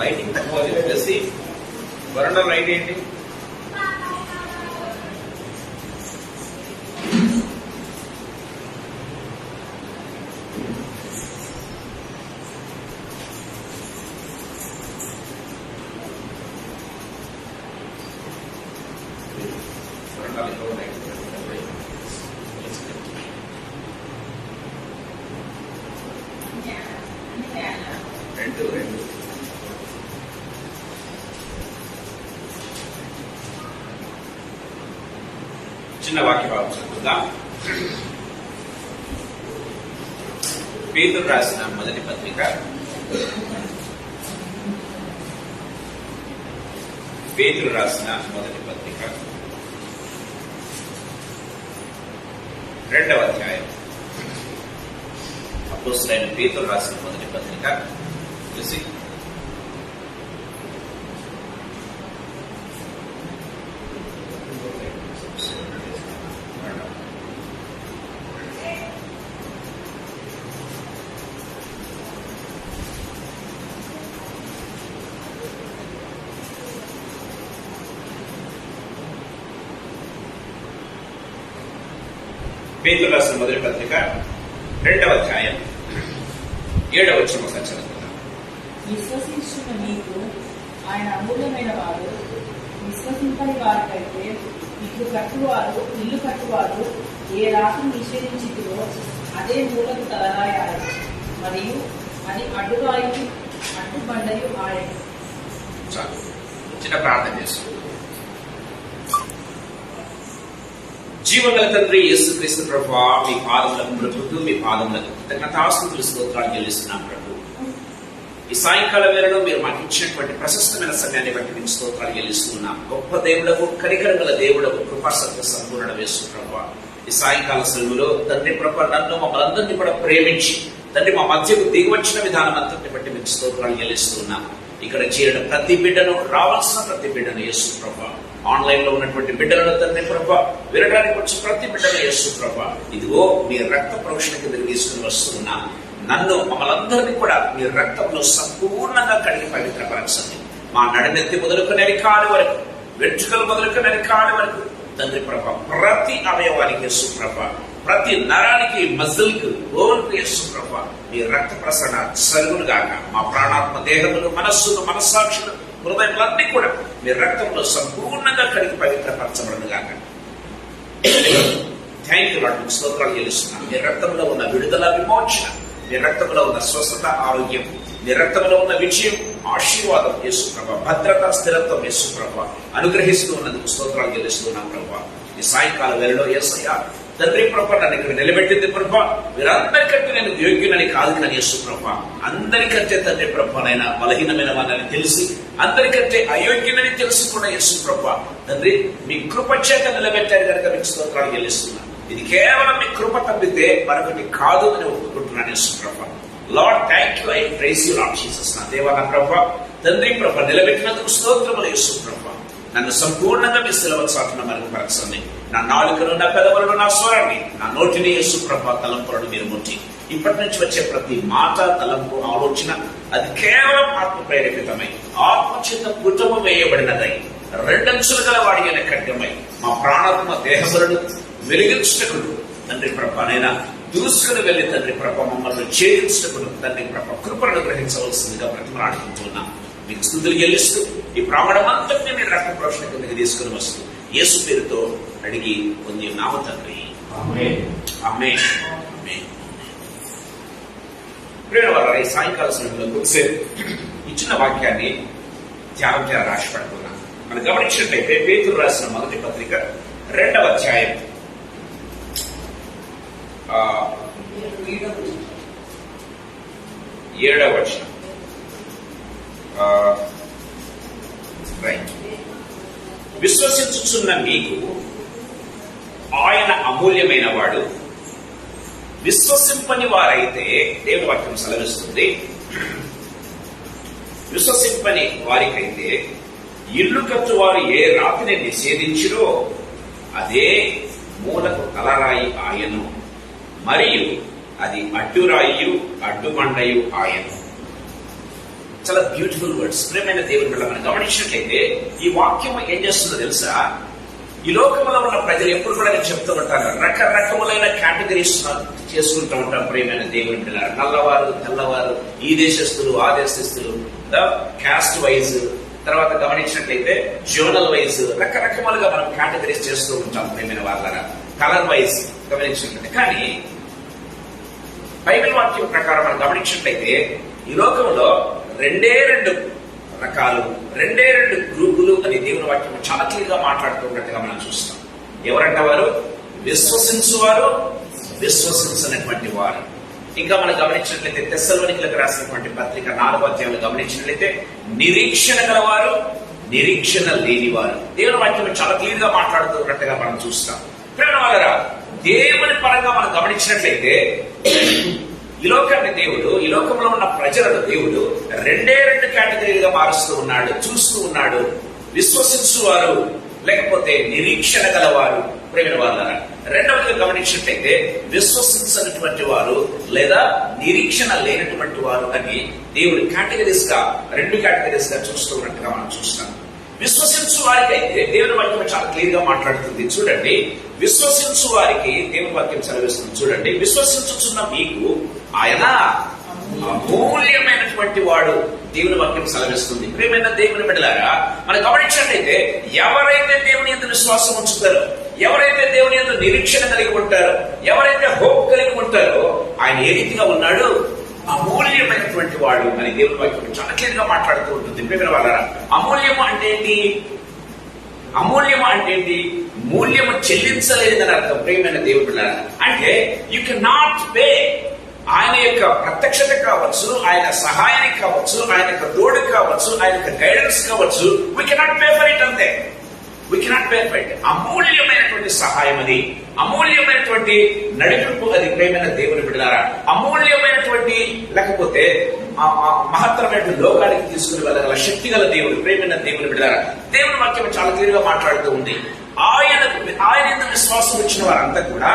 Lighting తక్కువ చెప్పేసి వరండా లైట్ ఏంటి రెండు చిన్న వాక్య భాగం చదువుకుందాం. పేతురు రాసిన మొదటి పత్రిక రెండవ అధ్యాయం. అపోస్తలుడైన పేతురు రాసిన మొదటి పత్రిక చూసి పేతురు రాసిన మొదటి పత్రిక రెండవ అధ్యాయం 7వ వచనం ఒకసారి చదువుకుందాం. విశ్వసించున్న నీకు ఆయన అమూల్యమైన వారు, విశ్వసింపని వారికైతే ఇల్లు కట్టువారు ఏ రాత్రి నిషేధించిదో అదే మూలకు తలరాయాలి, మరియు అది అడ్డురాయికి అడ్డుబండయు ఆయన. చిన్న ప్రార్థన చేస్తుంది. జీవగల తండ్రి యేసుక్రీస్తు ప్రభువా, మీ పాదములకు ప్రభుత్వ మీ పాదములకు కృతజ్ఞతాస్తుతులు స్తోత్రాలు చెల్లిస్తున్నాం ప్రభు. ఈ సాయంకాల వేళలో మీరు మాకు ఇచ్చినటువంటి ప్రశస్తమైన సమయాన్ని బట్టి మీకు స్తోత్రాలు చెల్లిస్తున్నాం. గొప్ప దేవుడకు, కనికరగల దేవుడకు, కృపాసత్య సంపూర్ణ వేసు ప్రభువా, ఈ సాయంకాల సెలవులో తండ్రి ప్రభు నన్ను మమ్మల్ందరినీ కూడా ప్రేమించి తండ్రి మా మధ్యకు దిగివచ్చిన విధానం అంతటిని బట్టి మీకు స్తోత్రాలు చెల్లిస్తున్నాం. ఇక్కడ చేరిన ప్రతి బిడ్డను, రావాల్సిన ప్రతి బిడ్డను యేసు ప్రభువా, ఆన్లైన్ లో ఉన్నటువంటి బిడ్డలను తండ్రి ప్రభా, వినడానికి వచ్చిన ప్రతి బిడ్డను యేసు ప్రభా, ఇదిగో మీ రక్త ప్రోక్షణ కిందకి తీసుకుని వస్తున్నా. నన్ను మమ్మల్ందరినీ కూడా మీ రక్తంలో సంపూర్ణంగా కడిగి పవిత్రపరచండి. మా నడినెత్తి మొదలుకొని అరికాలి వరకు, వెంట్రుకలు మొదలుకొని అరికాలి వరకు తండ్రి ప్రభా, ప్రతి అవయవానికి యేసు ప్రభా, ప్రతి నరానికి, మజిల్కు, బోన్కు యేసు ప్రభా, మీ రక్త ప్రసరణ సరుగును గాక. మా ప్రాణాత్మ దేహములు, మనస్సును, మనస్సాక్షులు, హృదయాలన్నీ కూడా మీ రక్తంలో సంపూర్ణంగా కడిగి పవిత్రపరచబడను గాక. థ్యాంక్ యూ లార్డ్, స్తోత్రాలు చెల్లిస్తున్నాను. మీ రక్తంలో ఉన్న విడుదల, విమోచన, మీ రక్తంలో ఉన్న స్వస్థత, ఆరోగ్యం, మీ రక్తంలో ఉన్న విజయం, ఆశీర్వాదం యేసు ప్రభా, భద్రత, స్థిరత్వం యేసు ప్రభా అనుగ్రహిస్తూ ఉన్నందుకు స్తోత్రాలు చెల్లిస్తున్నాం ప్రభా. ఈ సాయంకాల వేళలో యేసయ్యా తండ్రి ప్రభా, నన్ను ఇక్కడ నిలబెట్టింది ప్రభా, మీరందరికంటే నేను యోగ్యునని కాదు కానీ యేసు ప్రభా, అందరికంటే తండ్రి ప్రభానైనా బలహీనమైన వాళ్ళని తెలిసి, అందరికంటే అయోగ్యునని తెలుసు కూడా యేసు ప్రభా తండ్రి మీ కృప చేత నిలబెట్టారు కనుక మీకు స్తోత్రాలు చెల్లిస్తున్నాను. ఇది కేవలం మీ కృప తప్పితే మరొకటి కాదు అని ఒప్పుకుంటున్నాను యేసు ప్రభా. Lord thank you, I praise you lord Jesus. నా దేవా, నా ప్రభా తండ్రి ప్రభా నిలబెట్టినందుకు స్తోత్రములు యేసు ప్రభా. నన్ను సంపూర్ణంగా మీ సెలవు చాటున మరుగుపరచండి. నా నాలుకను, నా పెదవులను, నా స్వరాన్ని, నా నోటిని యేసు ప్రభా తలంపులను మీరు ముట్టి, ఇప్పటి నుంచి వచ్చే ప్రతి మాట, తలంపు, ఆలోచన అది కేవలం ఆత్మ ప్రేరేపితమై, ఆత్మచేత పుటము వేయబడినదై, రెండంచులు గల వాడిన ఖడ్గమై మా ప్రాణాత్మ దేహములను వెలిగించుటకుడు తండ్రి ప్రభానైనా దూసుకుని వెళ్లి తండ్రి ప్రభ మమ్మల్ని ఛేదించుటకుడు తండ్రి ప్రభ కృపను గ్రహించవలసిందిగా ప్రతిమలాడుకుంటున్నాం. మీకు స్తుతులు చెల్లిస్తూ ఈ ప్రాణమంతటిని మీరు రక్త ప్రోషణ కిందకి తీసుకుని వస్తూ యేసు పేరుతో అడిగి పొంది ఉన్నాము తండ్రి, ఆమేన్. ఆమేన్. ప్రియమైన వారు, ఈ సాయంకాల సమయంలో కొద్దిసేపు ఇచ్చిన వాక్యాన్ని ధ్యానం చేయాలి రాసి పడుతున్నాం. మనం గమనించినట్లయితే పేతురు రాసిన మొదటి పత్రిక 2వ అధ్యాయం 7వ వచనం. విశ్వసించుచున్న మీకు ఆయన అమూల్యమైన వాడు. విశ్వసింపని వారైతే దేవుని వాక్యం సెలవిస్తుంది, విశ్వసింపని వారికైతే ఇల్లు కట్టువారు ఏ రాతిని నిషేధించిరో అదే మూలకు తలరాయి ఆయను, మరియు అది అడ్డురాయి అడ్డుబండయు ఆయను. చాలా బ్యూటిఫుల్ వర్డ్స్. ప్రేమైన దేవుని వల్ల మనం గమనించినట్లయితే ఈ వాక్యం ఏం చేస్తుందో తెలుసా? ఈ లోకంలో ఉన్న ప్రజలు ఎప్పుడు కూడా నేను చెప్తూ ఉంటాను, రకరకములైన కేటగిరీస్ చేసుకుంటూ ఉంటాం. ప్రేమైన దేవుని పిల్లలు, నల్లవారు తెల్లవారు, ఈ దేశస్తులు ఆ దేశస్తులు, క్యాస్ట్ వైజ్, తర్వాత గమనించినట్లయితే జోనల్ వైజ్, రకరకములుగా మనం కేటగిరీస్ చేస్తూ ఉంటాం. ప్రేమైన వాళ్ళ కలర్ వైజ్ గమనించినట్లయితే, కానీ బైబిల్ వాక్యం ప్రకారం మనం గమనించినట్లయితే ఈ లోకంలో రెండే రెండు రకాలు, రెండే రెండు గ్రూపులు అని దేవుని వాక్యం చాలా క్లియర్ గా మాట్లాడుతున్నట్టుగా మనం చూస్తాం. ఎవరంట వారు? విశ్వసించువారు, విశ్వసించనటువంటి వారు. ఇంకా మనం గమనించినట్లయితే తెస్సలోనికలకు రాసినటువంటి పత్రిక 4వ అధ్యాయంలో గమనించినట్లయితే నిరీక్షణ గలవారు, నిరీక్షణ లేనివారు. దేవుని వాక్యం చాలా క్లియర్ గా మాట్లాడుతున్నట్టుగా మనం చూస్తాం. ప్రేమ వాళ్ళరా, దేవుని పరంగా మనం గమనించినట్లయితే ఈ లోకాన్ని దేవుడు, ఈ లోకంలో ఉన్న ప్రజలను దేవుడు రెండే రెండు కేటగిరీలుగా మారుస్తూ ఉన్నాడు, చూస్తూ ఉన్నాడు. విశ్వసించువారు, లేకపోతే నిరీక్షణ గలవారు. ప్రేమ వాళ్ళ రెండవదిగా గమనించినట్లయితే విశ్వసించినటువంటి వారు లేదా నిరీక్షణ లేనటువంటి వారు అని దేవుడు కేటగిరీస్ గా, రెండు కేటగిరీస్ గా చూస్తూ ఉన్నట్టుగా మనం చూస్తాం. విశ్వసించు వారికి అయితే దేవుని వాక్యం చాలా క్లియర్ గా మాట్లాడుతుంది. చూడండి, విశ్వసించు వారికి దేవుని వాక్యం సెలవిస్తుంది. చూడండి, విశ్వసించుచున్న మీకు ఆయన అమూల్యమైనటువంటి వాడు. దేవుని వాక్యం సెలవిస్తుంది. ప్రియమైన దేవుని బిడ్డలారా, మనం గమనించినట్లయితే ఎవరైతే దేవుని యందు విశ్వాసం ఉంచుతారో, ఎవరైతే దేవుని యందు నిరీక్షణ కలిగి ఉంటారో, ఎవరైతే హోప్ కలిగి ఉంటారో, ఆయన ఏ రీతిగా ఉన్నాడు? అమూల్యమైనటువంటి వాడు అని దేవుని వాక్యం చాలా క్లియర్ గా మాట్లాడుతూ ఉంటుంది. ప్రియమైన వాళ్ళారా, అమూల్యము అంటే ఏంటి? అమూల్యము అంటే ఏంటి? మూల్యము చెల్లించలేదని అర్థం. ప్రియమైన దేవుడు అంటే యూ కెన్ నాట్ పే. ఆయన యొక్క ప్రత్యక్షత కావచ్చు, ఆయన సహాయానికి కావచ్చు, ఆయన యొక్క తోడు కావచ్చు, ఆయన యొక్క గైడెన్స్ కావచ్చు, we cannot pay for it. అంతే, we cannot pay for it. అమూల్యమైనటువంటి సహాయం అది, అమూల్యమైనటువంటి నడిపింపు అది. ప్రేమైన దేవుని బిడ్డలారా, అమూల్యమైనటువంటి లేకపోతే మహత్తరమైనటువంటి లోకానికి తీసుకుని వెళ్ళగల శక్తి గల దేవుడు. ప్రేమైన దేవుని బిడ్డలారా, దేవుని వాక్యం చాలా క్లియర్ గా మాట్లాడుతూ ఉంది. ఆయన విశ్వాసం వచ్చిన వారంతా కూడా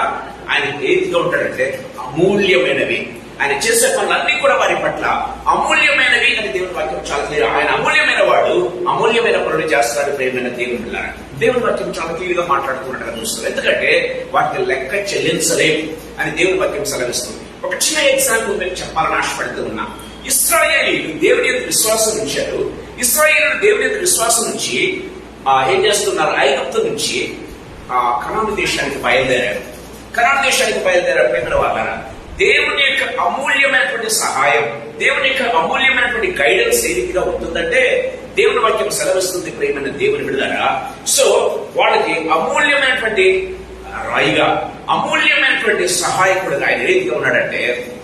ఆయన ఏదిగా ఉంటాడంటే అమూల్యమైనవి. ఆయన చేసే పనులన్నీ కూడా వారి పట్ల అమూల్యమైనవి అని దేవుని వాక్యం చాలా క్లియర్. ఆయన అమూల్యమైన వాడు, అమూల్యమైన పనులు చేస్తాడు. ప్రేమైన దేవుని బిడ్డలారా, దేవుని వాక్యం చాలా క్లియర్ గా మాట్లాడుతున్నట్టుగా చూస్తారు. ఎందుకంటే వాటిని లెక్క చెల్లించలేం అని దేవుని వాక్యం సెలవిస్తుంది. ఒక చిన్న ఎగ్జాంపుల్ మేము చెప్పాలని ఆశపడుతూ ఉన్నా. ఇశ్రాయేలీయులు దేవుని యొక్క విశ్వాసం ఉంచారు. ఇశ్రాయేలీయులు దేవుని యొక్క విశ్వాసం నుంచి ఏం చేస్తున్నారు? ఐగుప్తు నుంచి కనాను దేశానికి బయలుదేరారు. కనాను దేశానికి బయలుదేరారు. ప్రేమ వాళ్ళారా, దేవుని యొక్క అమూల్యమైనటువంటి సహాయం, దేవుని యొక్క అమూల్యమైనటువంటి గైడెన్స్ ఏ రీతిగా ఉంటుందంటే దేవుని వాక్యం సెలవిస్తుంది. ప్రేమైన దేవుని విడుదల. సో వాళ్ళకి అమూల్యమైనటువంటి రాయిగా, అమూల్యమైనటువంటి సహాయకుడుగా ఆయన ఏ రీతిగా ఉన్నాడంటే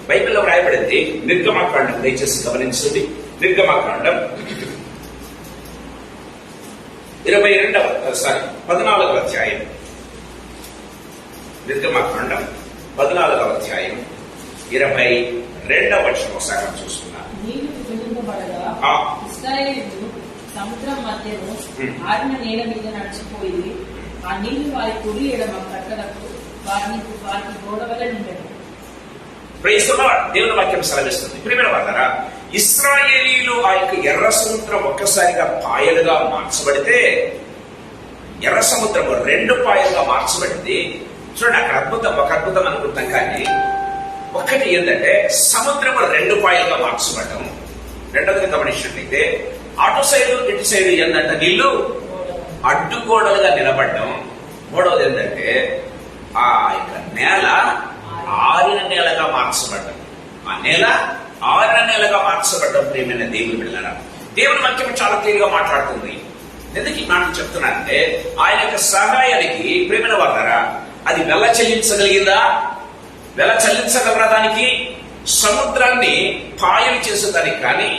బైబిల్లో రాయబడింది. నిర్గమకాండం దయచేసి గమనించండి. నిర్గమకాండం 14వ అధ్యాయం. నిర్గమకాండం 14వ అధ్యాయం 22వ వచనం ఒకసారి చూసుకున్నాం. నీళ్లు విభజింపబడగా ఇశ్రాయేలీయులు సముద్రం మధ్యలో ఆరిన నేల మీద నడిచిపోయి ఆ నీళ్లు వారి కుడి ఎడమ కట్టలకు వారికి గోడవలే ఉండేది. దేవుని వాక్యం సెలవిస్తుంది. ప్రియమైన వాళ్ళారా, ఇశ్రాయేలీయులు ఆ యొక్క ఎర్ర సముద్రం ఒక్కసారిగా పాయలుగా మార్చబడితే, ఎర్ర సముద్రము 2 పాయలుగా మార్చబడింది. చూడండి, అక్కడ అద్భుతం, ఒక అద్భుతం అనుకుంటాం. కానీ ఒక్కటి ఏంటంటే సముద్రము 2 పాయలుగా మార్చబడటం. రెండవది గమనించినట్లయితే అటు సైడు ఇటు సైడు ఏంటంటే నీళ్లు అడ్డుగోడలుగా నిలబడటం. మూడవది ఏంటంటే ఆ యొక్క నేల ఆరిన నేలగా మార్చబడ్డం. ఆ నేల ఆరిన నేలగా మార్చబడ్డం. ప్రియమైన దేవుని బిడ్డలారా, దేవుని వాక్యం చాలా క్లియర్ గా మాట్లాడుతుంది. ఎందుకు ఈ మాట చెప్తున్నానంటే ఆయన యొక్క సహాయానికి ప్రియమైన వాళ్ళారా అది వెల చెల్లించగలిగిందా? వెల చెల్లించగలరా? దానికి సముద్రాన్ని పాయలు చేసేదానికి కానీ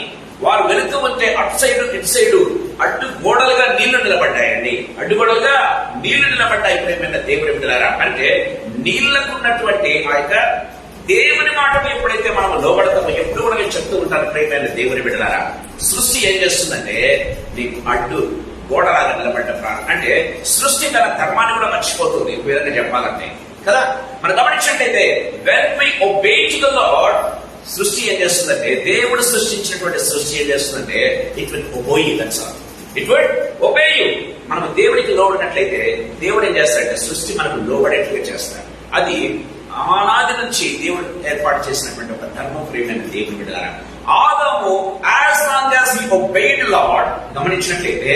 వారు వెళుతూ ఉంటే అటు సైడ్ ఇటు సైడ్ అడ్డు గోడలుగా నీళ్లు నిలబడ్డాయండి. అడ్డుగోడలుగా నీళ్లు నిలబడ్డాయి. ప్రేమైన దేవుని బిడ్డలారా, అంటే నీళ్లకు ఉన్నటువంటి ఆ యొక్క దేవుని మాటకు ఎప్పుడైతే మనం లోబడతామో, ఎప్పుడు కూడా నేను చెప్తూ ఉంటాను ప్రేమైన దేవుని బిడ్డలారా, సృష్టి ఏం చేస్తుందంటే నీకు అడ్డు గోడలాగా నిలబడ్డ ప్రాణం. అంటే సృష్టి తన ధర్మాన్ని కూడా మర్చిపోతుంది, ఈ విధంగా చెప్పాలంటే కదా. మనం గమనించినట్టయితే when we obey to the Lord, సృష్టి ఏం చేస్తుందంటే, దేవుడు సృష్టించినటువంటి సృష్టి ఏం చేస్తుందంటే it will obey you, that's all. It will obey you. మనం దేవుడికి లోబడినట్లయితే దేవుడు ఏం చేస్తాడంటే సృష్టి మనకు లోబడేట్లుగా చేస్తాడు. అది ఆనాది నుంచి దేవుడు ఏర్పాటు చేసినటువంటి ఒక ధర్మ ప్రియమైన దేవుని బిడ్డలారా, ఆదాము యాజ్ లాంగ్ యాజ్ హి ఒబేడ్ లార్డ్, గమనించినట్లయితే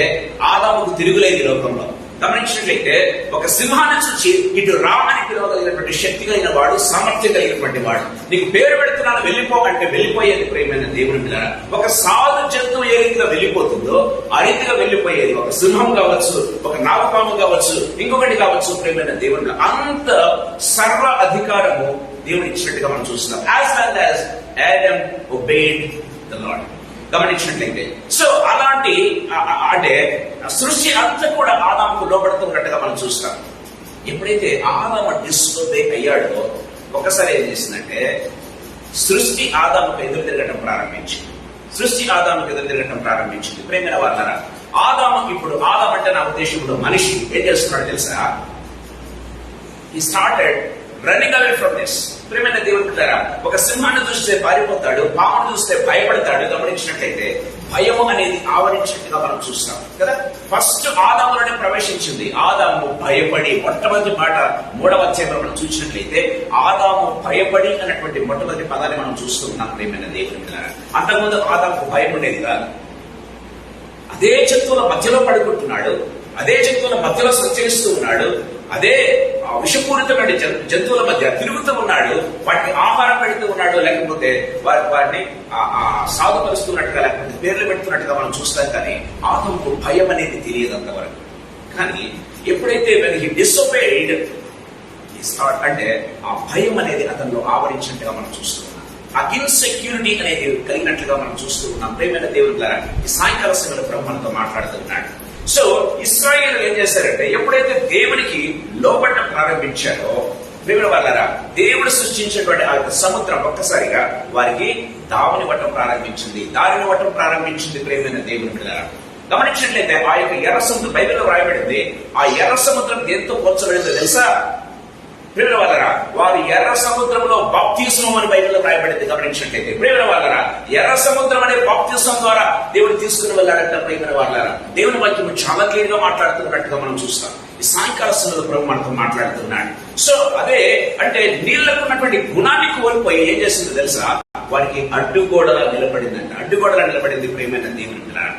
ఆదాముకు తిరుగులేదు ఈ లోకంలో. గమనించినట్లయితే ఒక సింహాన్ని చూసి ఇటు రామని పిలవగలిగినటువంటి శక్తి కలిగిన వాడు, సామర్థ్యం కలిగినటువంటి వాడు. నీకు పేరు పెడుతున్నాను వెళ్ళిపోకంటే వెళ్ళిపోయేది ప్రియమైన దేవుని బిడ్డలారా. ఒక సాధు జంతువు ఏ రీతిగా వెళ్ళిపోతుందో ఆ రీతిగా వెళ్ళిపోయేది. ఒక సింహం కావచ్చు, ఒక నాగపాము కావచ్చు, ఇంకొకటి కావచ్చు ప్రియమైన దేవుని. అంత సర్వ అధికారము దేవుడు ఇచ్చినట్టుగా మనం చూస్తున్నాం. As long as Adam obeyed the lord, గమనించినట్లయితే. సో అలాంటి అంటే సృష్టి అంతా కూడా ఆదాముకు లోబడుతున్నట్టుగా మనం చూస్తాం. ఎప్పుడైతే ఆదాము డిస్ఒబే అయ్యాడో ఒకసారి ఏం చేసిందంటే సృష్టి ఆదాముకు ఎదురు తిరగటం ప్రారంభించింది. సృష్టి ఆదాముకు ఎదురు తిరగటం ప్రారంభించింది. ప్రేమైన వాళ్ళరా, ఆదాము ఇప్పుడు ఆదాం అంటే నా ఉద్దేశం ఇప్పుడు మనిషి ఏం చేస్తున్నాడు తెలుసా? he started running away from this. ప్రేమైన దేవుని బిడ్డలారా, ఒక సింహాన్ని చూస్తే పారిపోతాడు, పామును చూస్తే భయపడతాడు. గమనించినట్లయితే భయము అనేది ఆవరించినట్టుగా మనం చూస్తాం కదా. ఫస్ట్ ఆదాములోనే ప్రవేశించింది. ఆదాము భయపడి, మొట్టమొదటి మాట 3వ అధ్యాయంలో మనం చూసినట్లయితే ఆదాము భయపడి అన్నటువంటి మొట్టమొదటి పదాన్ని మనం చూస్తూ ఉన్నాం ప్రేమైన దేవుని బిడ్డలారా. అంతకుముందు ఆదాముకు భయం ఉండేది కాదు. అదే జంతువుల మధ్యలో పడుకుంటున్నాడు, అదే జంతువుల మధ్యలో సంచరిస్తూ ఉన్నాడు, అదే విషపూరితమైన జంతువుల మధ్య తిరుగుతూ ఉన్నాడు, వాటిని ఆహారం పెడుతూ ఉన్నాడు, లేకపోతే వాటిని సాగుపరుస్తున్నట్టుగా, లేకపోతే పేర్లు పెడుతున్నట్టుగా మనం చూస్తాం. కానీ ఆదాముకు భయం అనేది తెలియదు అంతవరకు. కానీ ఎప్పుడైతే he disobeyed, అంటే ఆ భయం అనేది అతనిలో ఆవరించినట్టుగా మనం చూస్తూ ఉన్నాం. ఆ ఇన్సెక్యూరిటీ అనేది కలిగినట్లుగా మనం చూస్తూ ఉన్నాం. ప్రేమైన దేవుని ద్వారా ఈ సాయంకాల సమయంలో ప్రభు మనతో మాట్లాడుతూ ఉన్నాడు. సో ఇశ్రాయేలు ఏం చేశారంటే ఎప్పుడైతే దేవునికి లోబడటం ప్రారంభించారో, ప్రేమైన వాళ్ళారా, దేవుడు సృష్టించినటువంటి ఆ సముద్రం ఒక్కసారిగా వారికి దారినివ్వటం ప్రారంభించింది. ప్రేమైన దేవుని బిడ్డలారా, గమనించినట్లయితే ఆ యొక్క ఎర్ర సముద్రం బైబిల్లో రాయబడింది. ఆ ఎర్ర సముద్రం దేంతో పోల్చబడిందో తెలుసా? ప్రేమైన వాళ్ళరా, వారు ఎర్ర సముద్రంలో బాప్తిస్మం అని బైబిల్లో రాయబడింది. గమనించినట్లయితే ప్రేమైన వాళ్ళరా, ఎర్ర సముద్రం అనే బాప్తిస్మం ద్వారా దేవుడు తీసుకుని వెళ్ళారంట. ప్రేమైన వాళ్ళరా, దేవుని వాక్యం చాలా క్లియర్ గా మాట్లాడుతున్నట్టుగా మనం చూస్తాం. ఈ సాయంకాల సమయంలో ప్రభు మనతో మాట్లాడుతున్నాడు. సో అదే అంటే నీళ్లకు ఉన్నటువంటి గుణాన్ని కోల్పోయి ఏం చేసిందో తెలుసా? వారికి అడ్డుగోడలా నిలబడింది ప్రేమైన దేవుని పిల్లరా.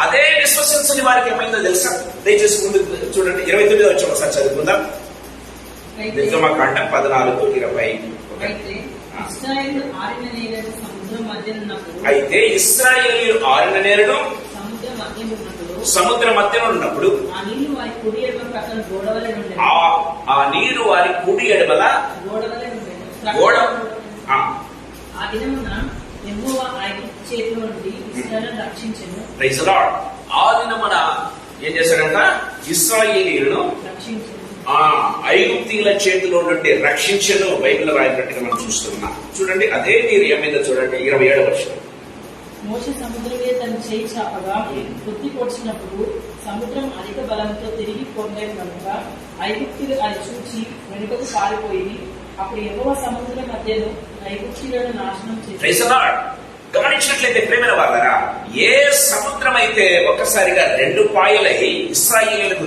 అదే విశ్వసించని వారికి ఏమైందో తెలుసా? దయచేసి ముందు చూడండి, 29వ వచనం ఒకసారి చదువుకుందాం. నిర్గమకాండం 14:20. అయితే ఇశ్రాయేలీయులు ఆరిన నేరుడు సముద్ర మధ్యన ఉన్నప్పుడు ఆ నీరు వారి కుడి ఎడమల గోడ. Praise the lord. ఆ దినమున ఏం చేశాడంట? ఇశ్రాయేలీయులను ఐగుప్తీయుల చేతిలో నుండి రక్షించను బైబిల్ రాయబడినట్టుగా మనం చూస్తున్నాం. చూడండి, అదే నీరు ఏమైందో చూడండి, 27వ వచనం. మోషే సముద్రం మీద తన చేయి చాపగా బుద్ధి పొడిచినప్పుడు సముద్రం అధిక బలంతో తిరిగి పొందేది కనుక ఐగుప్తీయులు అది చూచి వెనుకకు పారిపోయి అప్పుడు యెహోవా సముద్రం మధ్యలో ఐగుప్తీయులను నాశనం చేశాడు. గమనించినట్లయితే ప్రేమైన వాళ్ళరా, ఏ సముద్రం అయితే ఒక్కసారిగా 2 పాయలై ఇశ్రాయేలీయులకు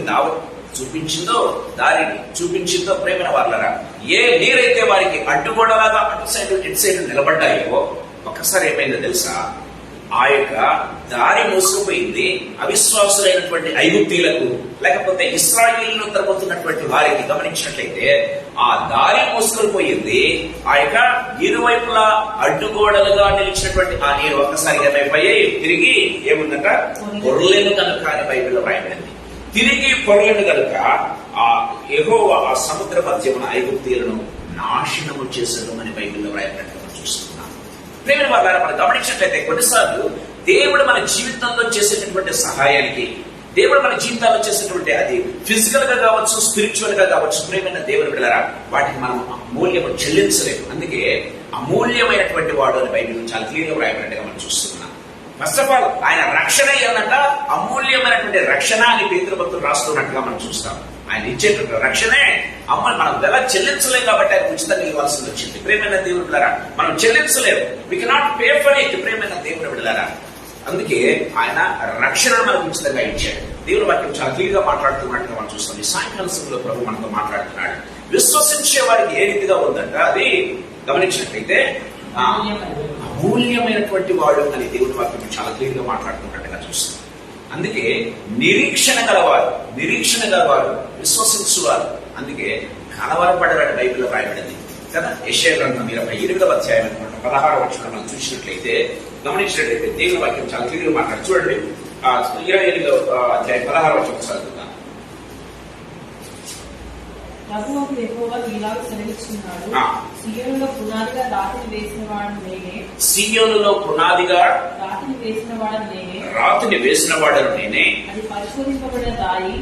దారిని చూపించిందో ప్రేమైన వాళ్ళరా, ఏ నీరైతే వారికి అడ్డుగోడలాగా ఇటు సైడ్ నిలబడ్డాయో ఒక్కసారి ఏమైందో తెలుసా? ఆ యొక్క దారి మోసుకుపోయింది అవిశ్వాసులైనటువంటి ఐగుప్తీయులకు, లేకపోతే ఇశ్రాయేలును తరబోతున్నటువంటి వారికి. గమనించినట్లయితే ఆ దారి మోసుకొని పోయింది ఆ యొక్క ఇరువైపులా అడ్డుగోడలుగా నిలిచినటువంటి ఆ నీరు ఒక్కసారి ఏమైపోయాయి? తిరిగి ఏముందట? పొర్లేను కనుక అని బైబిల్లో రాయబడింది. తిరిగి పొర్లేను కనుక ఆ యెహోవా ఆ సముద్ర మధ్యమున ఐగుప్తీయులను నాశనము చేసడం అని బైబిల్లో రాయబడినట్టు చూస్తున్నాం. ప్రేమ వాళ్ళ మనం గమనించినట్లయితే కొన్నిసార్లు దేవుడు మన జీవితంలో చేసేటటువంటి సహాయానికి, దేవుడు మన జీవితాల్లో చేసేటువంటి అది ఫిజికల్ గా కావచ్చు, స్పిరిచువల్ గా కావచ్చు, ప్రేమైన దేవుని బిడ్డలారా, వాటికి మనం అమూల్యము చెల్లించలేము. అందుకే అమూల్యమైనటువంటి వాడు అని బైబిల్ చాలా క్లియర్ గా రాయబడినట్టుగా మనం చూస్తున్నాం. ఫస్ట్ ఆఫ్ ఆల్ ఆయన రక్షణ ఏమన్నట అమూల్యమైనటువంటి రక్షణ అని పేతురు భక్తులు రాస్తున్నట్టుగా మనం చూస్తాం. ఆయన ఇచ్చేటువంటి రక్షణే మనం వెల చెల్లించలేం కాబట్టి ఆయన ఉచితంగా ఇవ్వాల్సి వచ్చింది. ప్రేమైన దేవుని బిడ్డలారా, మనం చెల్లించలేము. We cannot pay for it. ప్రేమైన దేవుని బిడ్డలారా, అందుకే ఆయన రక్షణను మనకు ఉచితంగా ఇచ్చాడు. దేవుని వాక్యం చాలా క్లియర్ గా మాట్లాడుతున్నట్టుగా మనం చూస్తాం. ఈ సాయంకాల సమయంలో ప్రభు మనతో మాట్లాడుతున్నాడు. విశ్వసించే వారికి ఏ రీతిగా ఉందంట అది గమనించినట్లయితే అమూల్యమైనటువంటి వాడు అని దేవుని వాక్యం చాలా క్లియర్ గా మాట్లాడుతున్నట్టుగా చూస్తాం. అందుకే నిరీక్షణ గలవారు విశ్వసించువారు, అందుకే కలవరపడని బైబిల్లో రాయబడింది కదా. యెషయా గ్రంథం 28వ అధ్యాయం 16వ వచనం మనం చూసినట్లయితే, గమనించినట్లయితే దేవుని వాక్యం చాలా క్లియర్ గా మాట్లాడు. చూడండి 28వ అధ్యాయం 16వ వచనం చదువుతాం. ప్రభువు యెహోవా ఇలాగ సెలవిస్తున్నాడు, సీయోనులో పునాదిగా రాతిని వేసిన వాడను నేనే. సీయోనులో పునాదిగా రాతిని వేసిన వాడను నేనే. రాతిని వేసిన వాడను నేనే. అది పరిశోధింపబడిన రాయి,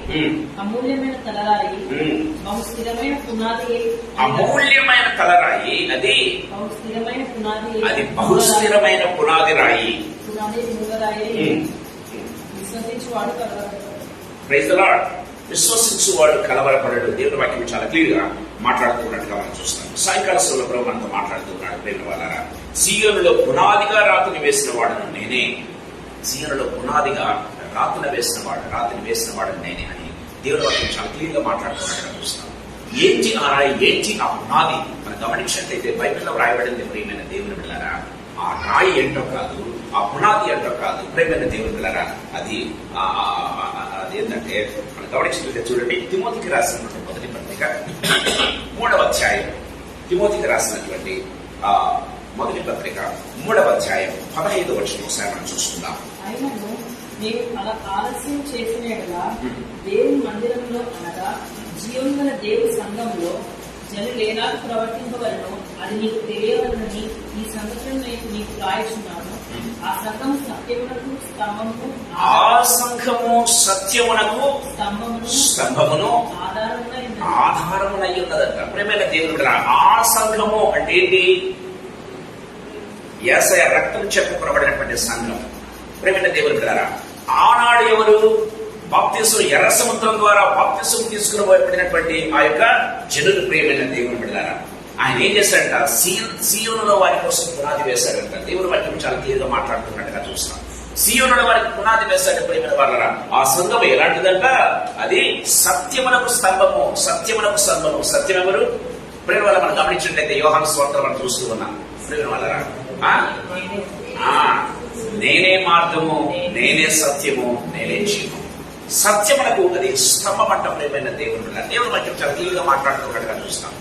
అమూల్యమైన తలరాయి, బహు స్థిరమైన పునాది. అమూల్యమైన తలరాయి అది బహు స్థిరమైన పునాది. అది బహు స్థిరమైన పునాది రాయి. పునాది మూలరాయి. విశ్వసించువాడు కలవరపడడు. Praise the lord. విశ్వసించువాడు కలవరపడడు. దేవుని వాక్యం చాలా క్లియర్ గా మాట్లాడుతున్నట్టుగా మనం చూస్తాం. సాయంకాల సమయంలో ప్రభు మనతో మాట్లాడుతున్నాడు. ప్రేమ వాళ్ళారా, సీయోనులో పునాదిగా రాతిని వేసిన వాడను నేనే. సీయోనులో పునాదిగా రాతిని వేసిన వాడను నేనే అని దేవుని వాక్యం చాలా క్లియర్ గా మాట్లాడుతున్నట్టుగా చూస్తాం. ఏంటి ఆ రాయి, ఏంటి ఆ పునాది మనం గమనించినట్లయితే బైబిల్లో రాయబడింది. ప్రియమైన దేవుని బిడ్డలారా, ఆ రాయి ఏంటో కాదు, ఆ పునాది ఏంటో కాదు. ప్రియమైన దేవుని బిడ్డలారా, అది ఏంటంటే మనం గమనించినట్లయితే చూడండి, తిమోతికి రాసినటువంటి మొదటి పత్రిక 3వ అధ్యాయం, తిమోతికి రాసినటువంటి మొదటి పత్రిక 3వ అధ్యాయం 15వ వచనం ఒకసారి మనం చూసుకుందాం. అయినను నేను అలా ఆలస్యం చేసిన యెడల దేవుని మందిరంలో అనగా జీవముగల దేవుని సంఘంలో జనులు ఎలాగ ప్రవర్తింపవలనో అది నీకు తెలియవలనని ఈ సంగతులను నీకు రాయిచున్నాను. ఆ సంఘము సత్యమునకు స్తంభమును ఆధారమునై ఉన్నదంట. ప్రేమైన దేవుడు, ఆ సంఘము అంటే ఏంటి? యేసయ్య రక్తం చెప్పుకోబడినటువంటి సంఘం. ప్రేమైన దేవుడు బిడ్డలారా, ఆనాడు ఎవరు బాప్తిసం, ఎర్ర సముద్రం ద్వారా బాప్తిసం తీసుకుని పోయబడినటువంటి ఆ యొక్క జనులు. ప్రియమైన దేవుని బిడ్డలారా, ఆయన ఏం చేశాడంట? సీయోనులో వారి కోసం పునాది వేశాడంట. దేవుని వాక్యం చాలా క్లియర్ గా మాట్లాడుతున్నట్టుగా చూస్తాం. సీయోనులో వారికి పునాది వేశాడు. ప్రియమైన వాళ్ళరా, ఆ సంఘం ఎలాంటిదంట? అది సత్యమునకు స్తంభము. సత్యం ఎవరు? ప్రేమ వల్ల మనం గమనించినట్లయితే యోహాను సువార్తలో మనం చూస్తూ ఉన్నాం. ప్రేమ వాళ్ళరా, నేనే మార్గము, నేనే సత్యము, నేనే జీవము. సత్యమునకు అది స్తంభం అంట. ప్రియమైన దేవుని వాక్యం చాలా క్లియర్ గా మాట్లాడుతున్నట్టుగా చూస్తాం.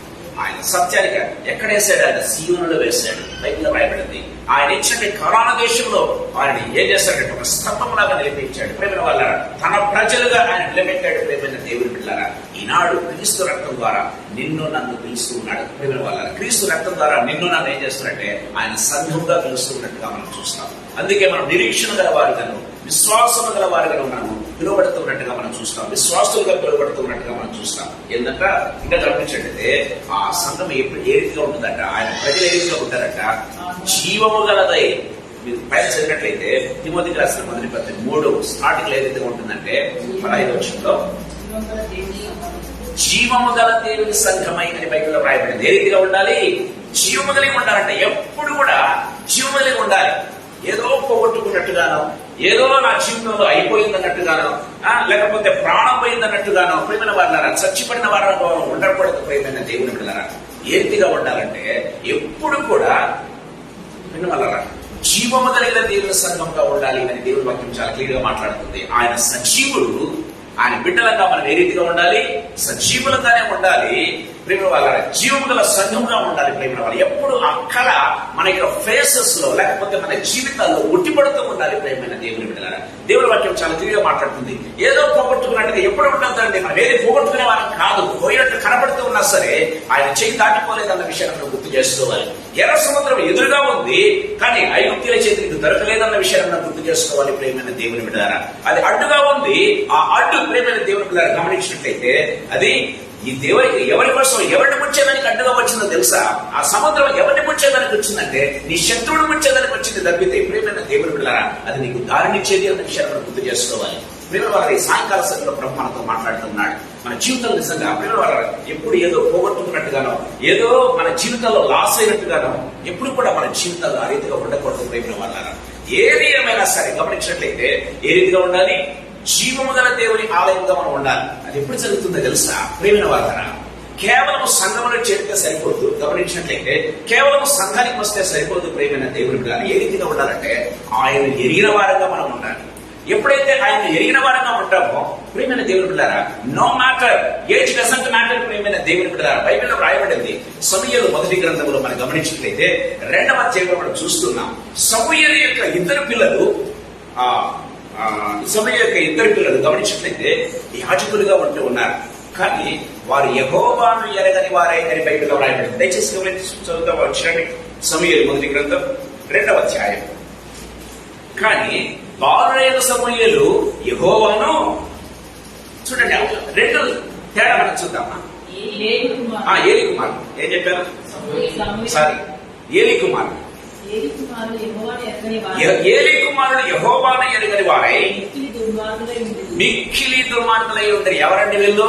ఆయన సత్యానికి ఎక్కడ వేశాడు? ఆయన సీయోనులో వేశాడు. బైబిల్లో రాయబడింది. ఆయన ఇచ్చిన కరోనా దేశంలో వారిని ఏం చేశాడంటే ఒక స్తంభం లాగా నిలిపించాడు. ప్రేమైన వాళ్ళ తన ప్రజలుగా ఆయన నిలబెట్టాడు. ప్రేమైన దేవుని బిడ్డలారా, ఈనాడు క్రీస్తు రక్తం ద్వారా నిన్ను నన్ను పిలుస్తూ ఉన్నాడు. ప్రేమైన వాళ్ళ క్రీస్తు రక్తం ద్వారా నిన్ను నన్ను ఏం చేస్తున్నట్టే ఆయన సంఘంగా పిలుస్తున్నట్టుగా మనం చూస్తాం. అందుకే మనం నిరీక్షణ గల వారిగాను, విశ్వాసము గల వారిగాను మనము పిలువబడుతున్నట్టుగా మనం చూస్తాం. విశ్వాసులుగా పిలువబడుతున్నట్టుగా మనం చూస్తాం. ఏంటంట ఇంకా గమనించండి, ఆ సంఘం ఎప్పుడు ఏ రీతిగా ఉంటుందంట? ఆయన ప్రజలు ఏ రీతిగా ఉంటారంట? జీవము గలదై. మీరు పైన చదివినట్లయితే తిమోతికి రాసిన మొదటి పత్రిక 3 స్టార్టింగ్ ఏ రీతిగా ఉంటుందంటే 15వ వచనంలో జీవము గల దేవుని సంఘమై అని బైబిల్లో రాయబడింది. ఏ రీతిగా ఉండాలి? జీవము కలిగి ఉండాలంట. ఎప్పుడు కూడా జీవము కలిగి ఉండాలి. ఏదో పోగొట్టుకున్నట్టుగానో, ఏదో నా జీవితంలో అయిపోయిందన్నట్టుగానో, లేకపోతే ప్రాణం పోయిందన్నట్టుగానో, ప్రేమైన వాళ్ళారా, చచ్చిపడిన వారు ఉండకూడదు. ప్రేమైన దేవుని బిడ్డలారా, ఏ రీతిగా ఉండాలంటే ఎప్పుడు కూడా వాళ్ళారా జీవము కలిగిన దేవుని సంఘంగా ఉండాలి అని దేవుని వాక్యం చాలా క్లియర్ గా మాట్లాడుతుంది. ఆయన సజీవుడు. ఆయన బిడ్డలంగా మనం ఏ రీతిగా ఉండాలి? సజీవులంగానే ఉండాలి. ప్రేమ వాళ్ళ జీవము గల సంఘంగా ఉండాలి. ప్రేమ వాళ్ళు ఎప్పుడు అక్కడ మన యొక్క ఫేసెస్ లో లేకపోతే మన జీవితాల్లో ఉట్టిపడుతూ ఉండాలి. ప్రేమైన దేవుని బిడ్డలారా, దేవుని వాక్యం చాలా క్లియర్ గా మాట్లాడుతుంది. ఏదో పోగొట్టుకున్నట్టుగా ఎప్పుడు ఉంటుందండి? మనం ఏది పోగొట్టుకునే వాళ్ళం కాదు. పోయినట్టు కనబడుతూ ఉన్నా సరే ఆయన చేయి దాటిపోలేదన్న విషయాన్ని గుర్తు చేసుకోవాలి. ఎర్ర సముద్రం ఎదురుగా ఉంది, కానీ ఐగుప్తీయుల చేతికి దొరకలేదన్న విషయాన్ని మనం గుర్తు చేసుకోవాలి. ప్రేమైన దేవుని బిడ్డలారా, అది అడ్డుగా ఉంది. ఆ అడ్డు ప్రేమైన దేవుని బిడ్డలారా గమనించినట్లయితే అది ఈ దేవునికి ఎవరి కోసం, ఎవరిని ముంచేదానికి అడ్డుగా వచ్చిందో తెలుసా? ఆ సముద్రం ఎవరిని ముంచేదానికి వచ్చిందంటే నీ శత్రువుని ముంచేదానికి వచ్చింది తప్పితే ప్రేమైన దేవుని బిడ్డలారా అది నీకు దారినిచ్చేది అన్న విషయాన్ని మనం గుర్తు చేసుకోవాలి. ప్రేమ వారి సాయంకాల సమయంలో ప్రభు మనతో మాట్లాడుతున్నాడు. మన జీవితం నిజంగా ప్రేమ వారు ఎప్పుడు ఏదో పోగొట్టుకున్నట్టుగానో, ఏదో మన జీవితంలో లాస్ అయినట్టుగానో ఎప్పుడు కూడా మన జీవితాలు ఆ రీతిగా ఉండకూడదు. ప్రేమ వాళ్ళ ఏది ఏమైనా సరే గమనించినట్లయితే ఏ రీతిగా ఉండాలి? జీవము గల దేవుని ఆలయంగా మనం ఉండాలి. అది ఎప్పుడు జరుగుతుందో తెలుసా? ప్రేమ వాళ్ళ కేవలం సంఘంలో చేరితే సరిపోదు. గమనించినట్లయితే కేవలం సంఘానికి వస్తే సరిపోదు. ప్రేమైన దేవుని బిడ్డలారా ఏ రీతిగా ఉండాలంటే ఆయన ఎరిగిన వారంగా మనం ఉండాలి. ఎప్పుడైతే ఆయన ఎరిగిన వారంగా ఉంటామో ప్రేమైన దేవుని బిడ్డలారా no matter age doesn't matter. ప్రేమైన దేవుని బిడ్డలారా బైబిల్లో రాయబడింది. సమూయేలు మొదటి గ్రంథంలో మనం గమనించినట్లయితే 2వ అధ్యాయంలో మనం చూస్తున్నాం. సమూయేలు యొక్క ఇద్దరు పిల్లలు గమనించినట్లయితే యాజకులుగా ఉంటూ ఉన్నారు. కానీ వారు యెహోవాను ఎరగని వారే అని బైబిల్లో రాయబడింది. దయచేసి చదువుతాం వచ్చండి. సమూయేలు మొదటి గ్రంథం 2వ అధ్యాయం. కానీ బాలుడైన సమూయేలు యెహోవాను చూడండి, 2 తేడా మనం చూద్దామా? ఏలీ కుమారుడు ఏం చెప్పారు? సారీ, ఏలీ కుమారుడు ఏలీ కుమారుడు యెహోవాను ఎరగని వారై మిక్కిలి దుర్మార్గులై ఉండరు. ఎవరండి వీళ్ళు?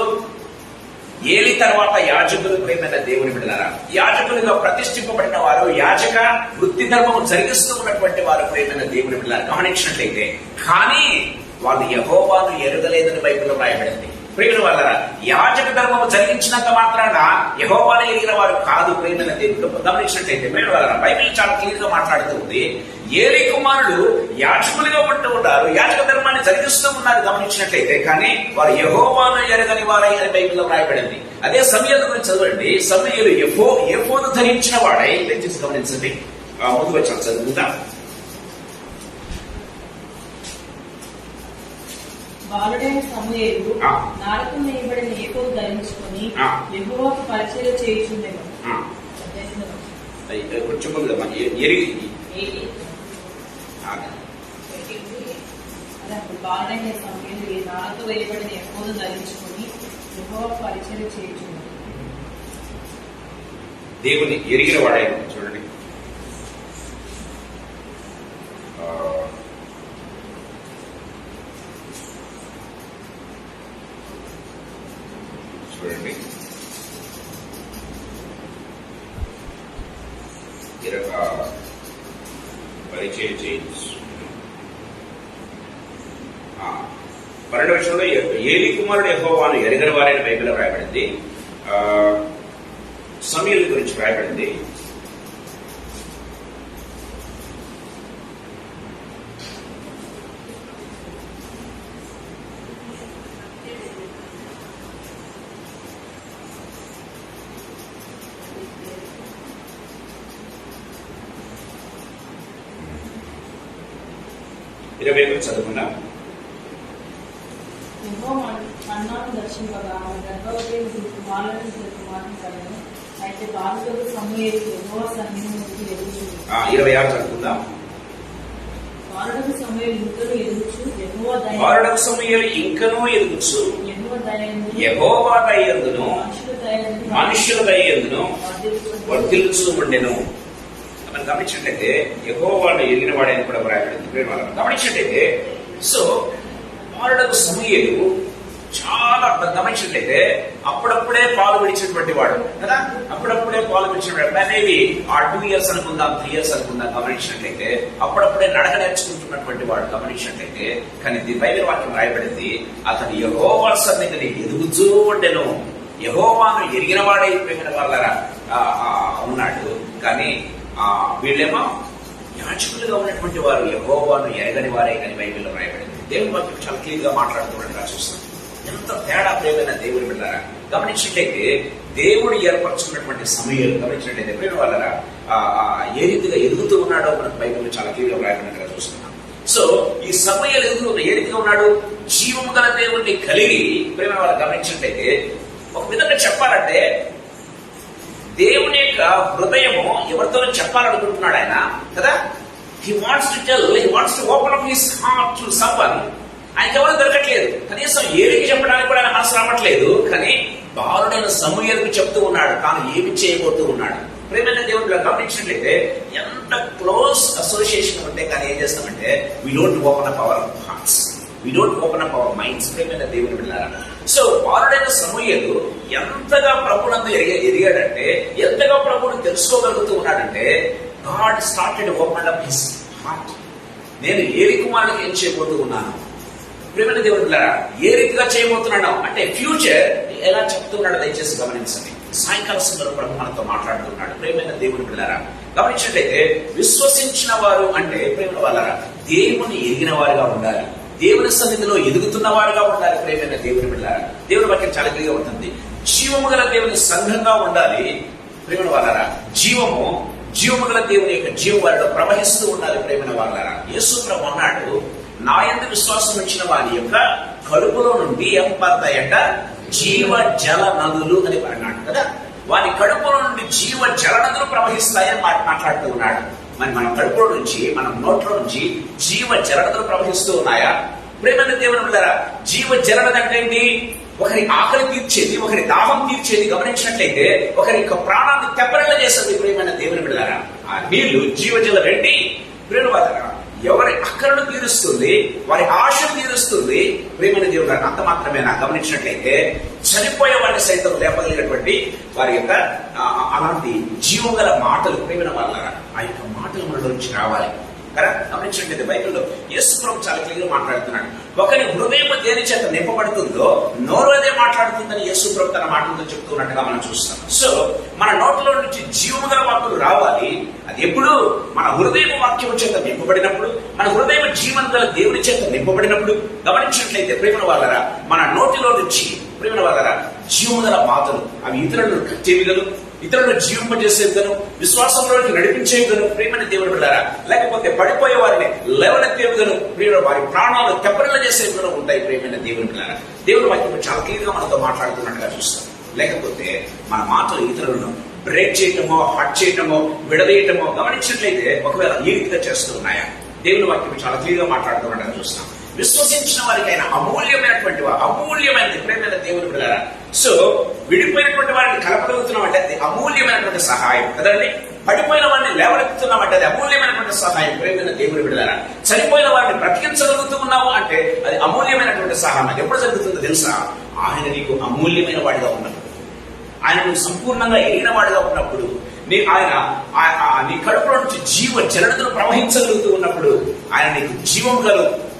ఏలి తర్వాత యాజకులు. ప్రేమైన దేవుని బిడ్డలారా యాజకులుగా ప్రతిష్ఠింపబడిన వారు, యాజక వృత్తి ధర్మము జరిగిస్తూ ఉన్నటువంటి వారు ప్రేమైన దేవుని బిడ్డలారా గమనించినట్లయితే, కానీ వాళ్ళు యెహోవాను ఎరగలేదని బైబిల్లో రాయబడింది. ప్రేమైన వాళ్ళరా యాజక ధర్మము జరిగించినంత మాత్రాన యెహోవాను ఎరిగిన వారు కాదు. ప్రేమైన దేవుడు గమనించినట్లయితే ప్రేమైన వాళ్ళరా బైబిల్ చాలా క్లియర్ గా మాట్లాడుతుంది. ఏలీ కుమారుడు యాజకులుగా ఉంటూ ఉన్నారు, యాజక ధర్మాన్ని జరిగిస్తూ ఉన్నారు గమనించినట్లయితే, కానీ వారు యెహోవాను ఎరగని వారై అని బైబిల్లో రాయబడింది. అదే సమూయేలు గురించి చదవండి. సమూయేలు ఎఫోదు ధరించిన వాడై, దయచేసి గమనించండి. ముందు వచ్చాను చదువుకుందాం. బాలుడైన సమూయేలు నారకం వేయబడిన ఏఫోదు ధరించుకొని యెహోవాకు పరిచర్య చేయుచుండెను. కొంచెం బాలుడైన సమూయేలు నారకం వేయబడిన ఏఫోదు ధరించుకొని యెహోవాకు పరిచర్య చేయుచుండెను. దేవుని ఎరిగిన వాడైన చూడండి. చూడండి పరిచయం చేయొచ్చు. 12వ వచనంలో ఏలీ కుమారుడు యెహోవాను ఎరగని వారైన బైబిల్లో రాయబడింది. సమూయేలు గురించి రాయబడింది. చదువుకున్నాం. మన్నాను దర్శింపగా ఆమె గర్భవతి కుమారులను కుమారుని కలెను. అయితే బాలుడు సమూయేలు యెహోవా సన్నిధిని ఎదుగుచు. 26 చదువుకుందాం. బాలుడు సమూయేలు ఇంకనూ ఎదుగుచు యెహోవా దయయందును మనుష్యుల దయయందును వర్ధిల్లుచు ఉండెను. మనం గమనించినట్లయితే యెహోవాను ఎరిగిన వాడని కూడా రాయబడింది. గమనించినట్లయితే సో బాలుడకు సమూయేలు చాలా గమనించినట్లయితే అప్పుడప్పుడే పాలు విడిచినటువంటి వాడు కదా. అప్పుడప్పుడే పాలు విడిచినటువంటి మేబీ 2 years అనుకుందాం, 3 years అనుకుందాం. గమనించినట్లయితే అప్పుడప్పుడే నడక నేర్చుకుంటున్నటువంటి వాడు గమనించినట్లయితే. కానీ బైబిల్ వాక్యం రాయబడింది అతను యెహోవా సన్నిధిని ఎదుగుతూ ఉండెను. యెహోవాను ఎరిగిన వాడే ప్రేమిన వాళ్ళరా ఉన్నాడు. కానీ వీళ్ళేమో యాజకులుగా ఉన్నటువంటి వారు యెహోవాను ఎరగని వారే అని బైబిల్లో రాయబడింది. దేవుని వాక్యం చాలా క్లియర్ గా మాట్లాడుతున్నట్టు చూస్తాం. ఎంత తేడా ప్రేమైన దేవుని బిడ్డలారా గమనించినట్లయితే దేవుడు ఏర్పరచుకున్నటువంటి సమూయేలు గమనించినట్లయితే ప్రేమ వాళ్ళరా ఏ రీతిగా ఎదుగుతూ ఉన్నాడో మనకు బైబిల్లో చాలా క్లియర్ గా రాయబడినట్టుగా చూస్తున్నాం. సో ఈ సమూయేలు ఎదుగుతూ ఏ రీతిగా ఉన్నాడు? జీవము గల దేవుణ్ణి కలిగి ప్రేమ వాళ్ళు గమనించినట్లయితే ఒక విధంగా చెప్పాలంటే దేవుని యొక్క హృదయము ఎవరితోనో చెప్పాలనుకుంటున్నాడు ఆయన కదా. He wants to tell, he wants to open up his heart to someone. ఆయనకి ఎవరు దొరకట్లేదు, కనీసం ఏలికి చెప్పడానికి కూడా ఆయన మనసు రావట్లేదు. కానీ బాలుడైన సమూయేలుకు చెప్తూ ఉన్నాడు తాను ఏమి చేయబోతూ ఉన్నాడు. ప్రేమైన దేవుడిలో గమనించినట్లయితే ఎంత క్లోజ్ అసోసియేషన్ ఉంటే కానీ ఏం చేస్తామంటే we don't open up our hearts, we don't open up our minds. ప్రేమైన దేవుని బిడ్డలారా, సో బాలుడైన సమూయేలు ఎంతగా ప్రభునందు ఎదిగాడంటే, ఎంతగా ప్రభువుని తెలుసుకోగలుగుతూ ఉన్నాడంటే, God started open up his heart. నేను ఏలి కుమారునికి ఏం చేయబోతూ ఉన్నాను, ప్రేమైన దేవుని బిడ్డలారా, ఏ రీతిగా చేయబోతున్నాడు అంటే ఫ్యూచర్ ఎలా చెప్తున్నాడో దయచేసి గమనించండి. సాయంకాల సమయంలో ప్రభు మనతో మాట్లాడుతున్నాడు. ప్రేమైన దేవుని బిడ్డలారా, గమనించినట్లయితే విశ్వసించిన వారు అంటే ప్రేమ వాళ్ళరా దేవుని ఎరిగిన వారుగా ఉండాలి, దేవుని సన్నిధిలో ఎదుగుతున్న వారుగా ఉండాలి. ప్రేమైన దేవుని బిడ్డలారా, దేవుని వాక్యం చాలా క్లియర్గా ఉంటుంది. జీవము గల దేవుని సంఘంగా ఉండాలి. ప్రేమైన వాళ్ళరా, జీవము గల దేవుని యొక్క జీవం వారిలో ప్రవహిస్తూ ఉండాలి. ప్రేమైన వాళ్ళరా, యేసు ప్రభు అన్నాడు, నా యందు విశ్వాసం ఉంచిన వారి యొక్క కడుపులో నుండి ఏం పడతాయంట, జీవ జల నదులు అని అన్నాడు కదా. వారి కడుపులో నుండి జీవ జల నదులు ప్రవహిస్తాయని మాట్లాడుతూ ఉన్నాడు. మరి మన కడుపులో నుంచి, మన నోట్లో నుంచి జీవ జల నదులు ప్రవహిస్తూ ఉన్నాయా? ప్రేమైన దేవుని బిడ్డలారా, జీవ జల నది అంటే ఏంటి? ఒకరి ఆకలి తీర్చేది, ఒకరి దాహం తీర్చేది. గమనించినట్లయితే ఒకరి యొక్క ప్రాణాన్ని తెప్పరిల్ల చేస్తుంది. ప్రేమైన దేవుని బిడ్డలారా, ఆ నీళ్లు జీవజల రెడ్డి ప్రేమ వాళ్ళరా ఎవరి అక్కరను తీరుస్తుంది, వారి ఆశను తీరుస్తుంది. ప్రేమైన దేవుడు గారు అంత మాత్రమేనా? గమనించినట్లయితే చనిపోయే వారిని సైతం లేపగలిగినటువంటి వారి యొక్క అలాంటి జీవం గల మాటలు ప్రేమైన వాళ్ళరా, ఆ యొక్క మాటలు మనలో నుంచి రావాలి కదా. గమనించినట్లయితే బైబిల్లో యేసు ప్రభు చాలా క్లియర్గా మాట్లాడుతున్నాడు. ఒకరి హృదయం దేని చేత నింపబడుతుందో నోరు అదే మాట్లాడుతుందని యేసు ప్రభు తన మాటలతో చెప్తున్నట్టుగా మనం చూస్తాం. సో మన నోట్లో నుంచి జీవము గల వాక్కులు రావాలి. అది ఎప్పుడు? మన హృదయం వాక్యం చేత నింపబడినప్పుడు, మన హృదయం జీవన గల దేవుని చేత నింపబడినప్పుడు. గమనించినట్లయితే ప్రేమ వాళ్ళరా, మన నోటిలో నుంచి ప్రేమ వాళ్ళరా జీవము గల మాటలు అవి ఇతరులను కట్టేవిగలు, ఇతరులను జీవింపజేసేదను, విశ్వాసంలోకి నడిపించేదను. ప్రేమని దేవుడు బిడ్డలారా, లేకపోతే పడిపోయే వారిని లేవనెత్తేదను, ప్రేమ వారి ప్రాణాలు తెప్పరిల్ల చేసేదను ఉంటాయి. ప్రేమైన దేవుని బిడ్డలారా, దేవుడు వాక్యం చాలా క్లియర్గా మనతో మాట్లాడుతున్నట్టుగా చూస్తాం. లేకపోతే మన మాటలు ఇతరులను బ్రేక్ చేయటమో, హట్ చేయటమో, విడదీయటమో గమనించినట్లయితే ఒకవేళ ఈ రీతిగా చేస్తూ ఉన్నాయా? దేవుని వాక్యం చాలా క్లియర్గా మాట్లాడుతున్నట్టుగా చూస్తాం. విశ్వసించిన వారికి ఆయన అమూల్యమైనది ప్రేమైన దేవుని బిడ్డలారా. సో విడిపోయినటువంటి వారిని కలపగలుగుతున్నాం అంటే అది అమూల్యమైనటువంటి సహాయం కదండి. పడిపోయిన వారిని లేవనెత్తుతున్నాం అంటే అది అమూల్యమైనటువంటి సహాయం ప్రేమైన దేవుని బిడ్డలారా. చనిపోయిన వారిని బ్రతికించగలుగుతూ ఉన్నాము అంటే అది అమూల్యమైనటువంటి సహాయం. అది ఎప్పుడు జరుగుతుందో తెలుసా? ఆయన నీకు అమూల్యమైన వాడిగా ఉన్నప్పుడు, ఆయన నువ్వు సంపూర్ణంగా ఎరిగిన వాడిగా ఉన్నప్పుడు, ఆయన నీ కడుపులో నుంచి జీవ జలనదులు ప్రవహించగలుగుతూ ఉన్నప్పుడు, ఆయన నీకు జీవం గల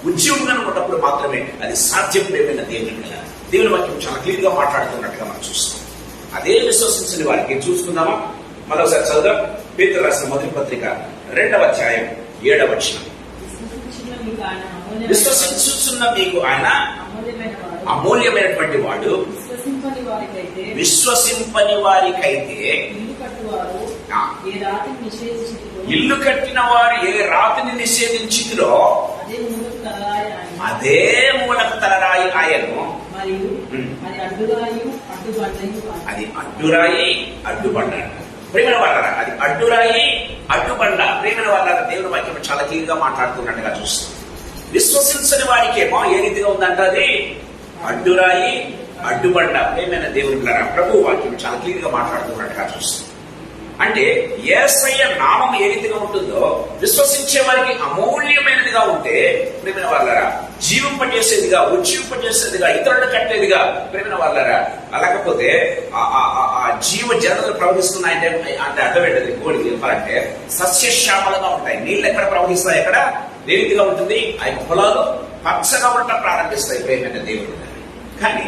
ఉద్యోగంగా ఉన్నప్పుడు మాత్రమే అది సాధ్యం. ప్రేమైన దేవుని బిడ్డలారా, దేవుని వాక్యం చాలా క్లియర్ గా మాట్లాడుతున్నట్టుగా మనం చూస్తాం. అదే విశ్వసించిన వారికి చూసుకుందామా? మరోసారి చదువుదాం. పేతురు రాసిన మొదటి పత్రిక 2వ అధ్యాయం 7వ వచనం. విశ్వసించుచున్న మీకు ఆయన అమూల్యమైనటువంటి వాడు, విశ్వసింపని వారికైతే ఇల్లు కట్టిన వారు ఏ రాతిని నిషేధించిలో అదే మూలకు తలరాయి ఆయను. అది అడ్డురాయి అడ్డుబండ. ప్రేమైన వాళ్ళరా, అది అడ్డురాయి అడ్డుబండ. ప్రేమైన వాళ్ళరా, దేవుని వాక్యం చాలా క్లియర్ గా మాట్లాడుతున్నట్టుగా చూస్తాం. విశ్వసించని వారికేమో ఏ రీతిగా ఉందంట? అది అడ్డురాయి అడ్డుబండ. ప్రేమైన దేవుని బిడ్డలారా, ప్రభు వాక్యం చాలా క్లియర్ గా మాట్లాడుతున్నట్టుగా చూస్తాం. అంటే యేసయ్య నామం ఏ రీతిగా ఉంటుందో విశ్వసించే వారికి అమూల్యమైనదిగా ఉంటే ప్రేమైన వాళ్ళరా, జీవింపజేసేదిగా, ఉజ్జీవింపజేసేదిగా, ఇతరులను కట్టేదిగా ప్రేమైన వాళ్ళరా. లేకపోతే ఆ జీవ జలనదులు ప్రవహిస్తున్నాయంటే అంటే అర్థం ఏంటది? గోడి చెప్పాలంటే సస్యశ్యామలంగా ఉంటాయి. నీళ్ళు ఎక్కడ ప్రవహిస్తాయి? ఎక్కడ ఏ రీతిగా ఉంటుంది? ఆ పొలాలు పచ్చగా ఉండటం ప్రారంభిస్తాయి. ప్రేమైన దేవుడు. కానీ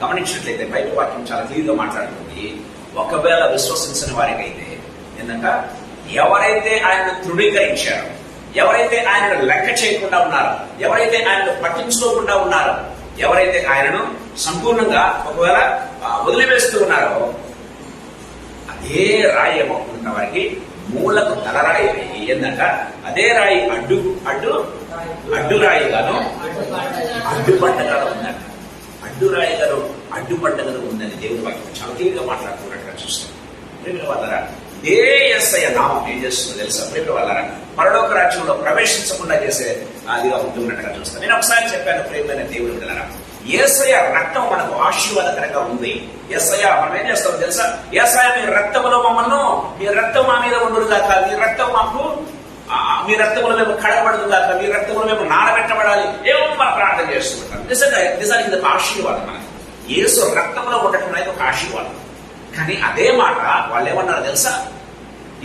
గమనించినట్లయితే బైబిల్ వాక్యం చాలా క్లియర్గా మాట్లాడుతుంది. ఒకవేళ విశ్వసించిన వారికైతే ఏంటంట, ఎవరైతే ఆయనను తృణీకరించారో, ఎవరైతే ఆయనను లెక్క చేయకుండా ఉన్నారో, ఎవరైతే ఆయనను పట్టించుకోకుండా ఉన్నారో, ఎవరైతే ఆయనను సంపూర్ణంగా ఒకవేళ వదిలివేస్తూ ఉన్నారో, అదే రాయి ఏమవుతున్న వారికి మూలకు తలరాయి ఏందంట, అదే రాయి అడ్డురాయిగాను అడ్డుబండగాను ఉందంట. అడ్డురాయిగాను అడ్డుబండగాను ఉందని దేవుని వాక్యం చాలా క్లియర్గా మాట్లాడుతున్నట్టుగా చూస్తాం. ప్రేమిల వాళ్ళరా, ఏ యేసయ్య నామం ఏం చేస్తుందో తెలుసా ప్రేమిల వాళ్ళరా? పరలోక రాజ్యంలో ప్రవేశించకుండా చేసే అదిగా ఉంటున్నట్టుగా చూస్తాను. నేను ఒకసారి చెప్పాను, ప్రేమైన దేవుడు బిడ్డలారా, యేసయ్య రక్తం మనకు ఆశీర్వాదకరంగా ఉంది. యేసయ్య మనం ఏం చేస్తామో తెలుసా? యేసయ్య మీ రక్తంలో మమ్మల్ని, మీ రక్తం మా మీద ఉండును గాక, మీ రక్తం మాకు, మీ రక్తంలో మేము కడగబడదు గాక, మీ రక్తంలో మేము నానబెట్టబడాలి, ఏమో మనం ప్రార్థన చేస్తుంటాం. నిజానికి ఇది ఒక ఆశీర్వాదం. మనకి యేసు రక్తంలో ఉండటం అనేది ఒక ఆశీర్వాదం. కానీ అదే మాట వాళ్ళు ఏమన్నారు తెలుసా?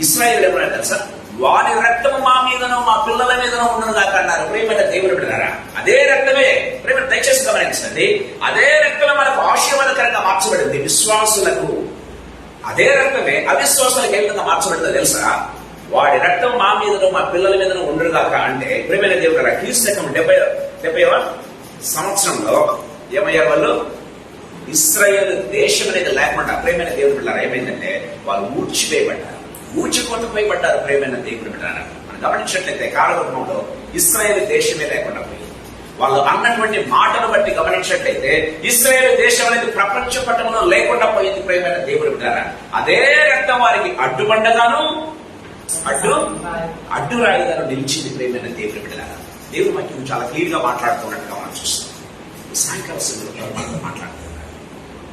ఇశ్రాయేలు ఏమన్నారు తెలుసా? వారి రక్తము మా మీదనో మా పిల్లల మీదనో ఉండను దాకా అన్నారు. ప్రేమైన దేవుడు బిడ్డలారా, అదే రక్తమే, ప్రేమ దయచేసి గమనించండి, అదే రక్తమే మనకు ఆశీర్వాదకరంగా మార్చబడింది విశ్వాసులకు. అదే రక్తమే అవిశ్వాసులకు ఏ విధంగా మార్చబడిందో తెలుసా? వాడి రక్తం మా మీదనో మా పిల్లల మీదనో ఉండరు కాక అంటే, ప్రేమైన దేవుడు బిడ్డలారా, క్రీస్తు 70వ సంవత్సరంలో ఏమయ్యారు వాళ్ళు? ఇశ్రాయేలు దేశం అనేది లేకుండా, ప్రేమైన దేవుడు బిడ్డలారా, ఏమైందంటే వాళ్ళు ఊడ్చిపోతపోయబడ్డారు. ప్రేమైన దేవుడు బిడ్డలారా, మనం గమనించినట్లయితే కాలగర్భంలో ఇశ్రాయేలు దేశమే లేకుండా పోయింది. వాళ్ళు అన్నటువంటి మాటను బట్టి గమనించినట్లయితే ఇశ్రాయేలు దేశం అనేది ప్రపంచ పట్టణంలో లేకుండా పోయింది. ప్రేమైన దేవుడు బిడ్డలారా, అదే రక్తం వారికి అడ్డుబండగాను అడ్డురాయిగాను నిలిచింది. ప్రేమైన దేవుడు బిడ్డలారా, దేవుడు మనకి చాలా క్లియర్ గా మాట్లాడుతున్నట్టుగా మనం చూస్తాం. సాయంకాల సమయంలో మనతో మాట్లాడుతున్నారు.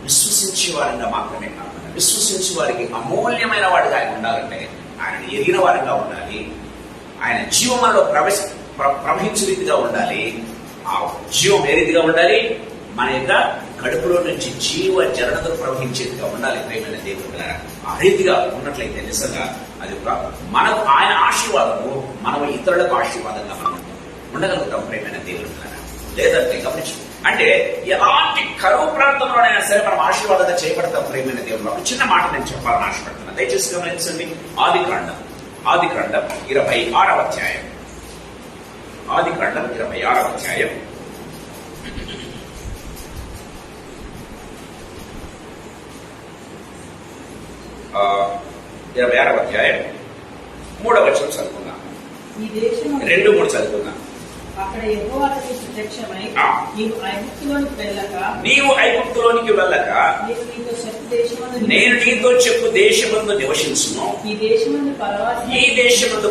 విశ్వసించే వారంగా మాత్రమే కాకుండా, విశ్వసించే వారికి అమూల్యమైన వాడిగా ఆయన ఉండాలంటే ఆయన ఎరిగిన వారంగా ఉండాలి. ఆయన జీవంలో ప్రవహించే రీతిగా ఉండాలి. ఆ జీవం ఏ రీతిగా ఉండాలి? మన యొక్క కడుపులో నుంచి జీవ జనతలు ప్రవహించేదిగా ఉండాలి. ప్రేమైన దేవుడు ఆ రీతిగా ఉన్నట్లయితే నిజంగా అది మనకు ఆయన ఆశీర్వాదము, మనం ఇతరులకు ఆశీర్వాదంగా మనం ఉండగలుగుతాం. ప్రేమైన దేవుడు లేదంటే గమనించు, అంటే ఎలాంటి కరువు ప్రాంతంలోనైనా సరే మనం ఆశీర్వాదంగా చేయబడతాం. ప్రేమైన దేవుడు ఒక చిన్న మాట నేను చెప్పాలని ఆశపడుతున్నాను. దయచేసి గమనించండి. ఆదికాండం 26వ అధ్యాయం. ఆదికాండం 26వ అధ్యాయం 26వ అధ్యాయం 3వ వచనం చదువుకుందాం. 2-3 చదువుకుందాం. అక్కడ యెహోవా అతనికి ప్రత్యక్షమై, నీవు ఐగుప్తులోనికి వెళ్ళక నేను నీతో చెప్పు దేశమందు నివసించును, ఈ దేశమందు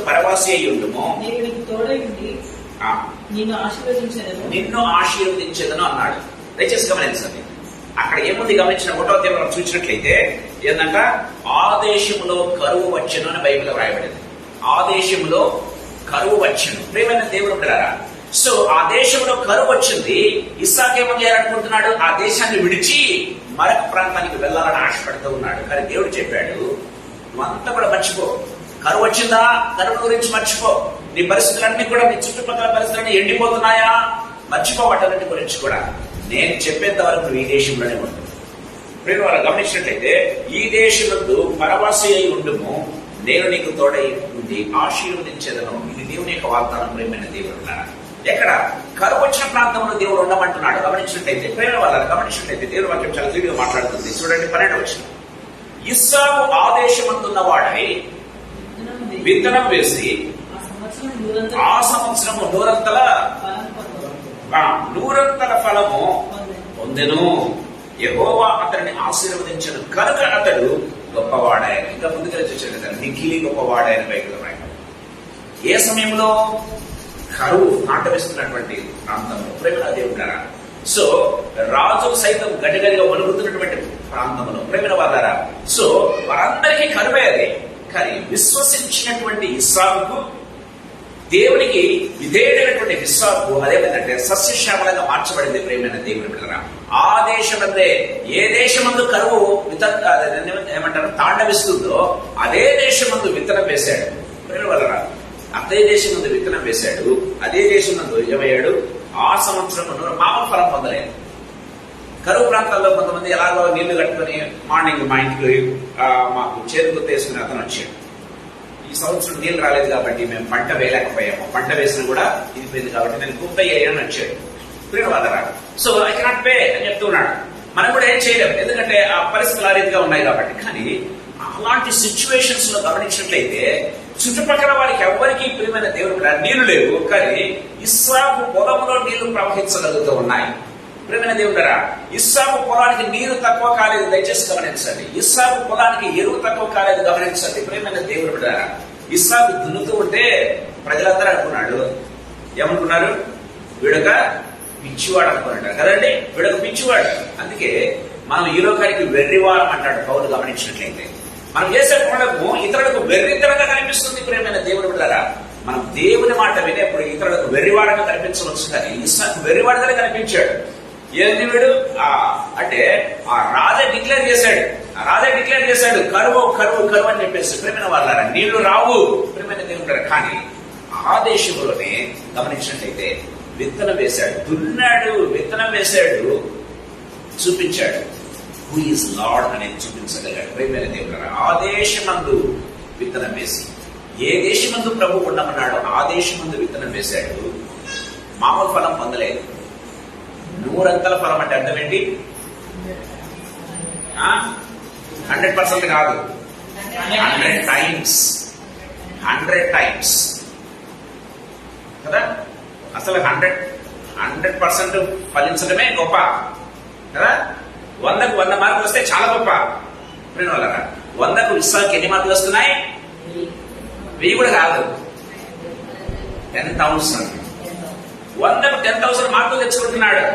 పరవాసి అయి ఉండుము, నేను నీకు తోడై ఉండి నిన్ను ఆశీర్వదించదను అన్నాడు. దయచేసి గమనించండి. అక్కడ ఏముంది గమనించిన 1వ అధ్యాయం చూసినట్లయితే ఏంటంట, ఆ దేశంలో కరువు వచ్చెను అని బైబిల్లో వ్రాయబడింది. ఆ దేశంలో కరువు వచ్చెను. ప్రియమైన దేవుడు బిడ్డలారా, సో ఆ దేశంలో కరువు వచ్చింది. ఇస్సాకు ఏమో చేయాలనుకుంటున్నాడు? ఆ దేశాన్ని విడిచి మరొక ప్రాంతానికి వెళ్ళాలని ఆశపడుతూ ఉన్నాడు. కానీ దేవుడు చెప్పాడు, నువ్వంతా కూడా మర్చిపో. కరువు వచ్చిందా? కరువు గురించి మర్చిపో. నీ పరిస్థితులన్నీ కూడా, నీ చుట్టుపక్కల పరిస్థితులన్నీ ఎండిపోతున్నాయా? మర్చిపో వాటన్నిటి గురించి కూడా. నేను చెప్పేంత వరకు నువ్వు ఈ దేశంలోనే ఉంటుంది. ప్రియ వాళ్ళు గమనించినట్లయితే, ఈ దేశంలో పరవాసి అయి ఉండుము, నేను నీకు తోడై ఉండి ఆశీర్వదించేదను. ఇది దేవుని యొక్క వాగ్దానం. ప్రేమైన దేవుడు ఎక్కడ కరువు వచ్చిన ప్రాంతంలో దేవుడు ఉండమంటున్నాడు. గమనించినట్లయితే ప్రేమ వాళ్ళ గమనించినట్లయితే దేవుడు వాక్యం చాలా క్లియర్గా మాట్లాడుతుంది. చూడండి 12వ వచనం. ఇస్సాకు ఆదేశమంతున్న వాడై విత్తనం వేసి ఆ సంవత్సరము నూరంతల ఫలము పొందెను. యెహోవా అతన్ని ఆశీర్వదించను కనుక అతడు గొప్పవాడాయన. ఇంకా ముందుగా చూసాడు కదా, మిక్కిలి గొప్పవాడాయన బైబిల్లో రాయడం. ఏ సమయంలో? కరువు నాటవేస్తున్నటువంటి ప్రాంతంలో. ప్రేమ దేవుడారా, సో రాజు సైతం గడిగడిగా వణుకుతున్నటువంటి ప్రాంతంలో. ప్రేమ వాళ్ళారా, సో వారందరికీ కరువే అది. కానీ విశ్వసించినటువంటి ఇస్సాకుకు, దేవునికి విధేయుడైనటువంటి ఇస్సాకు అదేమిటంటే సస్యశ్యామలంగా మార్చబడింది. ప్రేమైన దేవుని బిడ్డలారా, ఆ దేశమందే ఏ దేశమందు కరువు ఏమంటారు తాండవిస్తుందో అదే దేశమందు విత్తనం వేశాడు. ప్రేమ వాళ్ళరా, అదే దేశం ముందు విత్తనం వేశాడు. అదే దేశం నందు ఏమయ్యాడు? ఆ సంవత్సరం మామూలు ఫలం పొందలేదు. కరువు ప్రాంతాల్లో కొంతమంది ఎలాగో నీళ్లు కట్టుకుని మార్నింగ్ మా ఇంటికి మాకు చేరుకు తీసుకుని అతను వచ్చాడు. ఈ సంవత్సరం నీళ్లు రాలేదు కాబట్టి మేము పంట వేయలేకపోయాము. పంట వేసినా కూడా ఇదిపోయింది కాబట్టి నేను కుప్పయ్యాను వచ్చాడు. ప్రియ వాళ్ళరా, సో ఐ కెనాట్ పే అని చెప్తున్నాడు. మనం కూడా ఏం చేయలేము, ఎందుకంటే ఆ పరిస్థితులు ఆ రీతిగా ఉన్నాయి కాబట్టి. కానీ అలాంటి సిచ్యువేషన్స్ లో గమనించినట్లయితే చుట్టుపక్కల వారికి ఎవరికి ప్రియమైన దేవుడు నీళ్లు లేవు. కానీ ఇస్సాకు పొలంలో నీళ్లు ప్రవహించగలుగుతూ ఉన్నాయి. ప్రేమైన దేవుడారా, ఇస్సాకు పొలానికి నీరు తక్కువ కాలేదు, దయచేసి గమనించండి. ఇస్సాకు పొలానికి ఎరువు తక్కువ కాలేదు, గమనించండి. ప్రేమైన దేవుడారా, ఇస్సాకు దున్నుతూ ఉంటే ప్రజలందరూ అనుకున్నాడు, ఏమనుకున్నారు? వీడొక పిచ్చివాడు అనుకున్నాడు కదండి, వీడొక పిచ్చివాడు. అందుకే మనం ఈ లోకానికి వెర్రివారం అంటాడు పౌలు, గమనించినట్లయితే మనం చేసే పనులకు ఇతరులకు వెర్రితనంగా కనిపిస్తుంది. ప్రేమైన దేవుడు బిడ్డలారా, మనం దేవుని మాట వినేప్పుడు ఇతరులకు వెర్రివాడంగా కనిపించవచ్చు, కానీ ఇస్సాకు వెర్రివాడుగానే కనిపించాడు. ఏంది వీడు అంటే ఆ రాజే డిక్లేర్ చేశాడు కరువు కరువు కరువు అని చెప్పేసి. ప్రేమైన వాళ్ళారా, నీళ్లు రావు ప్రేమైన దేవుడు. కానీ ఆ దేశంలోనే గమనించినట్లయితే విత్తనం వేశాడు, దున్నాడు, విత్తనం వేశాడు, చూపించాడు హూ ఈజ్ లార్డ్ అనేది చూపించగలిగాడు. ప్రేమైన దేవుడు, ఆ దేశమందు విత్తనం వేసి, ఏ దేశమందు ప్రభు ఉండమన్నాడు ఆ దేశమందు విత్తనం వేశాడు. మామూలు ఫలం పొందలేదు, 100 ఫలం అంటే అర్థం ఏంటి? 100% కాదు, 100 టైమ్స్ కదా. అసలు 100% ఫలించడమే గొప్ప కదా. 100కు 100 మార్కులు వస్తే చాలా గొప్ప. వాళ్ళరా, 100కు ఇస్సాకు ఎన్ని మార్కులు వస్తున్నాయి? 1000 కూడా కాదు, 10,000. 100కు 10,000 మార్కులు తెచ్చుకుంటున్నాడు.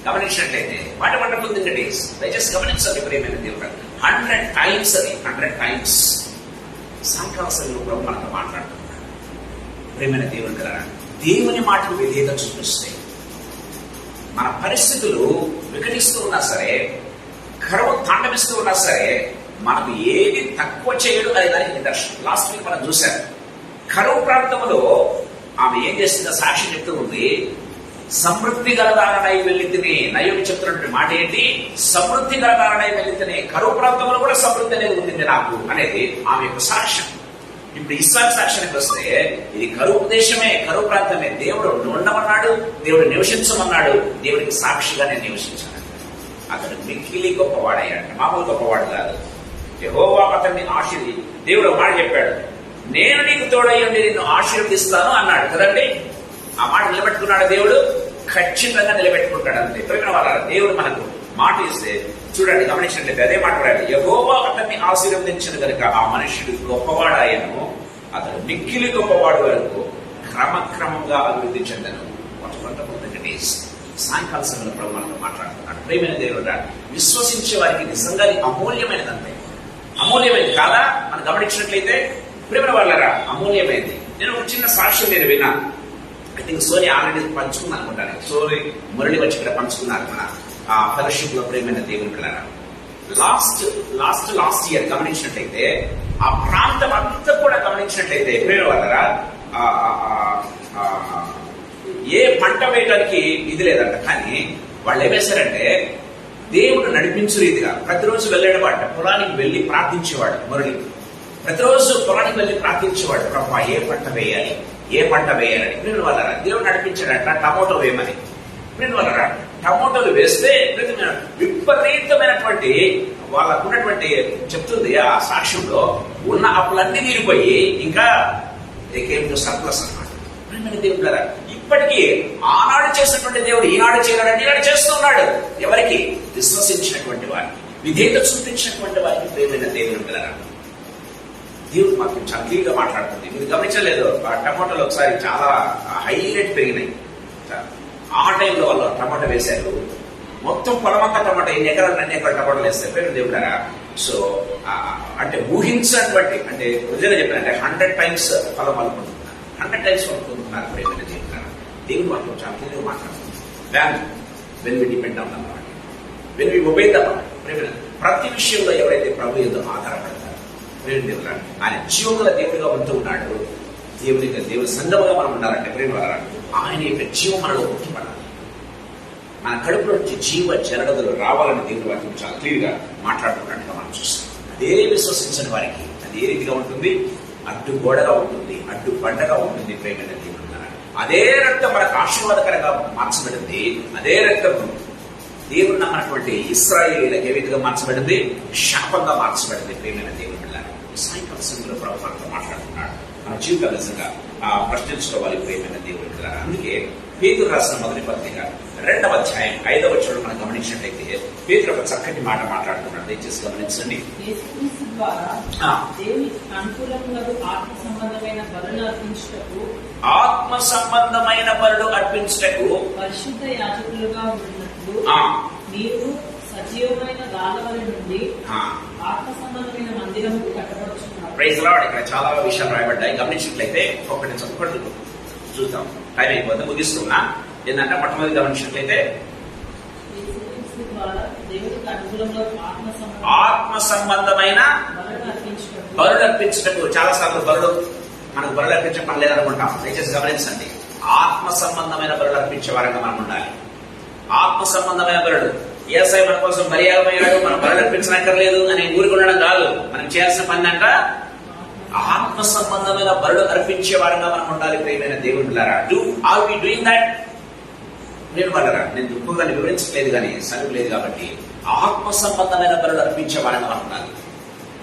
గమనించినట్లయితే వాటి వండర్ఫుల్ థింగ్ ఇట్ ఈస్. దయచేసి గమనించండి ప్రియమైన దేవుడు, 100 టైమ్స్ అది, 100 టైమ్స్. సాయంకాల సమయంలో మనతో మాట్లాడుతున్నాడు. ప్రియమైన దేవుడు కదా, దేవుని మాటకు విధేయత చూపిస్తే మన పరిస్థితులు వికటిస్తూ ఉన్నా సరే, కరువు తాండవిస్తూ ఉన్నా సరే, మనకు ఏది తక్కువ చేయడు అనే దానికి నిదర్శనం. లాస్ట్ వీక్ మనం చూశాం, కరువు ప్రాంతంలో ఆమె ఏం చేస్తుందో సాక్షి చెప్తూ ఉంది, సమృద్ధి గలదారనై వెళ్ళితిని. నయోమి చెప్తున్నటువంటి మాట ఏంటి? సమృద్ధి గలదారనై వెళ్ళితిని. కరువు ప్రాంతంలో కూడా సమృద్ధి అనేది ఉంది నాకు అనేది ఆమె యొక్క సాక్ష్యం. ఇప్పుడు ఇస్సాకు సాక్ష్యానికి వస్తే ఇది కరువు దేశమే, కరువు ప్రాంతమే. దేవుడు ఉండమన్నాడు, దేవుడు నివసించమన్నాడు, దేవుడికి సాక్షిగానే నివసించాడు. అతడు మిక్కిలి గొప్పవాడయ్యాడు, మామూలు గొప్పవాడు కాదు. యెహోవా అతన్ని దేవుడు మాట చెప్పాడు, నేను నీకు తోడయ్యండి, నిన్ను ఆశీర్వదిస్తాను అన్నాడు కదండి. ఆ మాట నిలబెట్టుకున్నాడు దేవుడు, ఖచ్చితంగా నిలబెట్టుకుంటాడు. అంతే. ప్రేమ వాళ్ళ దేవుడు మనకు మాట ఇస్తే చూడండి, గమనించినట్లయితే అదే మాట రాడు, యెహోవా అతన్ని ఆశీర్వదించిన కనుక ఆ మనుష్యుడు గొప్పవాడాయను, అతడు మిక్కిలి గొప్పవాడు వరకు క్రమక్రమంగా అభివృద్ధి చెందను. సాయంకాల సమయంలో ప్రభు మనతో మాట్లాడుతున్నాడు. ప్రేమైన దేవుడు, విశ్వసించే వారికి నిజంగా అమూల్యమైనదంటే అమూల్యమైనది కాదా? మనం గమనించినట్లయితే ప్రేమ వాళ్ళరా, అమూల్యమైనది. నేను ఒక చిన్న సాక్ష్యం నేను విన్నాను. ఐ థింక్ సోని ఆల్రెడీ పంచుకున్నాను అనుకుంటాను. సోని మురళి వచ్చి ఇక్కడ పంచుకున్నారు మన ఫెలోషిప్ లో. ప్రేమైన దేవుని పిల్లరా, లాస్ట్ ఇయర్ గమనించినట్లయితే ఆ ప్రాంతం అంతా కూడా గమనించినట్లయితే ప్రేమ వాళ్ళరా, ఏ పంట వేయడానికి ఇది లేదంట. కానీ వాళ్ళు ఏమేశారంటే, దేవుడు నడిపించు రీతిగా ప్రతిరోజు వెళ్ళేవాట, పొలానికి వెళ్ళి ప్రార్థించేవాడు. మురళి ప్రతిరోజు పొలానికి వెళ్ళి ప్రార్థించేవాడు, ప్రభా ఏ పంట వేయాలని. ప్రేమ వాళ్ళరా, దేవుడు నడిపించాడంట టమోటో వేయమని. ప్రేమ వాళ్ళరా, టమోటోలు వేస్తే విపరీతమైనటువంటి వాళ్ళకు ఉన్నటువంటి చెప్తుంది ఆ సాక్ష్యంలో ఉన్న అప్పులన్నీ తీరిపోయి ఇంకా సర్ప్లస్ అన్నమాట. ప్రేమ దేవుడు, ఇప్పటికీ ఆనాడు చేసినటువంటి దేవుడు ఈనాడు చేయలేడని ఈనాడు చేస్తున్నాడు. ఎవరికి? విశ్వసించినటువంటి వారికి, విధేయత చూపించినటువంటి వారికి. ప్రేమైన దేవుని పిల్లరా, దేవుడు మాకు చాలా క్లియర్గా మాట్లాడుతుంది. మీరు గమనించలేదు, ఆ టమాటాలు ఒకసారి చాలా హై రేట్ పెరిగినాయి. ఆ టైంలో వాళ్ళు టమాటా వేశారు, మొత్తం పొలమంతా టమాటా, 2 ఎకరాలు 2 ఎకరాలు టమాటాలు వేస్తారు. ప్రేమ దేవుడారా, సో అంటే ఊహించినటువంటి, అంటే నిజంగా చెప్పారంటే 100 టైమ్స్ ఫలం అనుకుంటున్నారు, 100 టైమ్స్ అనుకుంటున్నారు. ప్రేమ దేవుడారా, దేవుడు మాకు చాలా క్లియర్గా మాట్లాడుతుంది. When we depend on the lord, when we obey the lord. ప్రేమ ప్రతి విషయంలో ఎవరైతే ప్రభు ఏదో ఆధారపడతారు, ప్రేమ దేవుడు ఆయన జీవముల దేవుడిగా ఉంటూ ఉన్నాడు. దేవుని సంఘముగా మనం ఉండాలంటే ప్రేమ వాళ్ళ ఆయన యొక్క జీవం మనలో పుట్టిపడాలి. మన కడుపులో నుంచి జీవ జనగదులు రావాలని దేవుడి వాక్యం చాలా క్లియర్గా మాట్లాడుతున్నట్టుగా మనం చూస్తాం. అదే విశ్వసించని వారికి అది ఏ రీతిగా ఉంటుంది? అడ్డు గోడగా ఉంటుంది, అడ్డు బండగా ఉంటుంది. ప్రేమైన దేవుడు, అదే రక్తం మనకు ఆశీర్వాదకరంగా మార్చబడింది. అదే రక్తం దేవుడు నమ్మనటువంటి ఇశ్రాయేలీయులకు ఏ విధంగా మార్చబడింది? శాపంగా మార్చబడింది. ప్రేమైన దేవుడు, సాయంకాల సమయంలో ప్రభుత్వంతో మాట్లాడుతున్నాడు. మన జీవితాలు నిజంగా ప్రశ్నించుకోవాలి. ప్రేమైన దేవుడు, అందుకే పేతురు రాసిన మొదటి పత్రిక 2వ అధ్యాయం 5వ వచనం మనం గమనించినట్లయితే పేతురు ఒక చక్కటి మాట మాట్లాడుతున్నాడు. దయచేసి గమనించండి. యేసుక్రీస్తు ద్వారా దేవునికి అనుకూలముగా ఆత్మ సంబంధమైన బలులు అర్పించుటకు పరిశుద్ధ యాజకులుగా ఉన్నట్లు మీరు సజీవమైన రాళ్ళవల నుండి ఆత్మ సంబంధమైన మందిరము కట్టబడుచున్నారు. Praise lord. ఇక్కడ చాలా విషయాలు రాయబడ్డాయి. గమనించినట్లయితే ఒకటి చదువుకుంటూ చూద్దాం. టైం అయిపోతే ముగిస్తున్నా. ఏంటంటే మొట్టమొదటి గమనించినట్లయితే ఆత్మ సంబంధమైన బలులు అర్పించటకు. చాలా సార్లు మనకు బలులు అర్పించే పని లేదనుకుంటాం. దయచేసి గమనించండి. ఆత్మ సంబంధమైన బలులు అర్పించే వారంగా మనం ఉండాలి. ఆత్మ సంబంధమైన బలులు. యేసయ్య మన కోసం బలియాగమయ్యాడు, మనం బలులు అర్పించనక్కర్లేదు అని ఊరుకుండడం కాదు. మనం చేయాల్సిన పని అంట ఆత్మ సంబంధమైన బలులు అర్పించే వారంగా మనం ఉండాలి. ప్రియమైన దేవుడులారా, ఆర్ వి డూయింగ్ దట్? నేను దుఃఖంగా వివరించలేదు కానీ సరుకు లేదు కాబట్టి ఆత్మ సంబంధమైన బలులు అర్పించే వారంగా మనం ఉండాలి.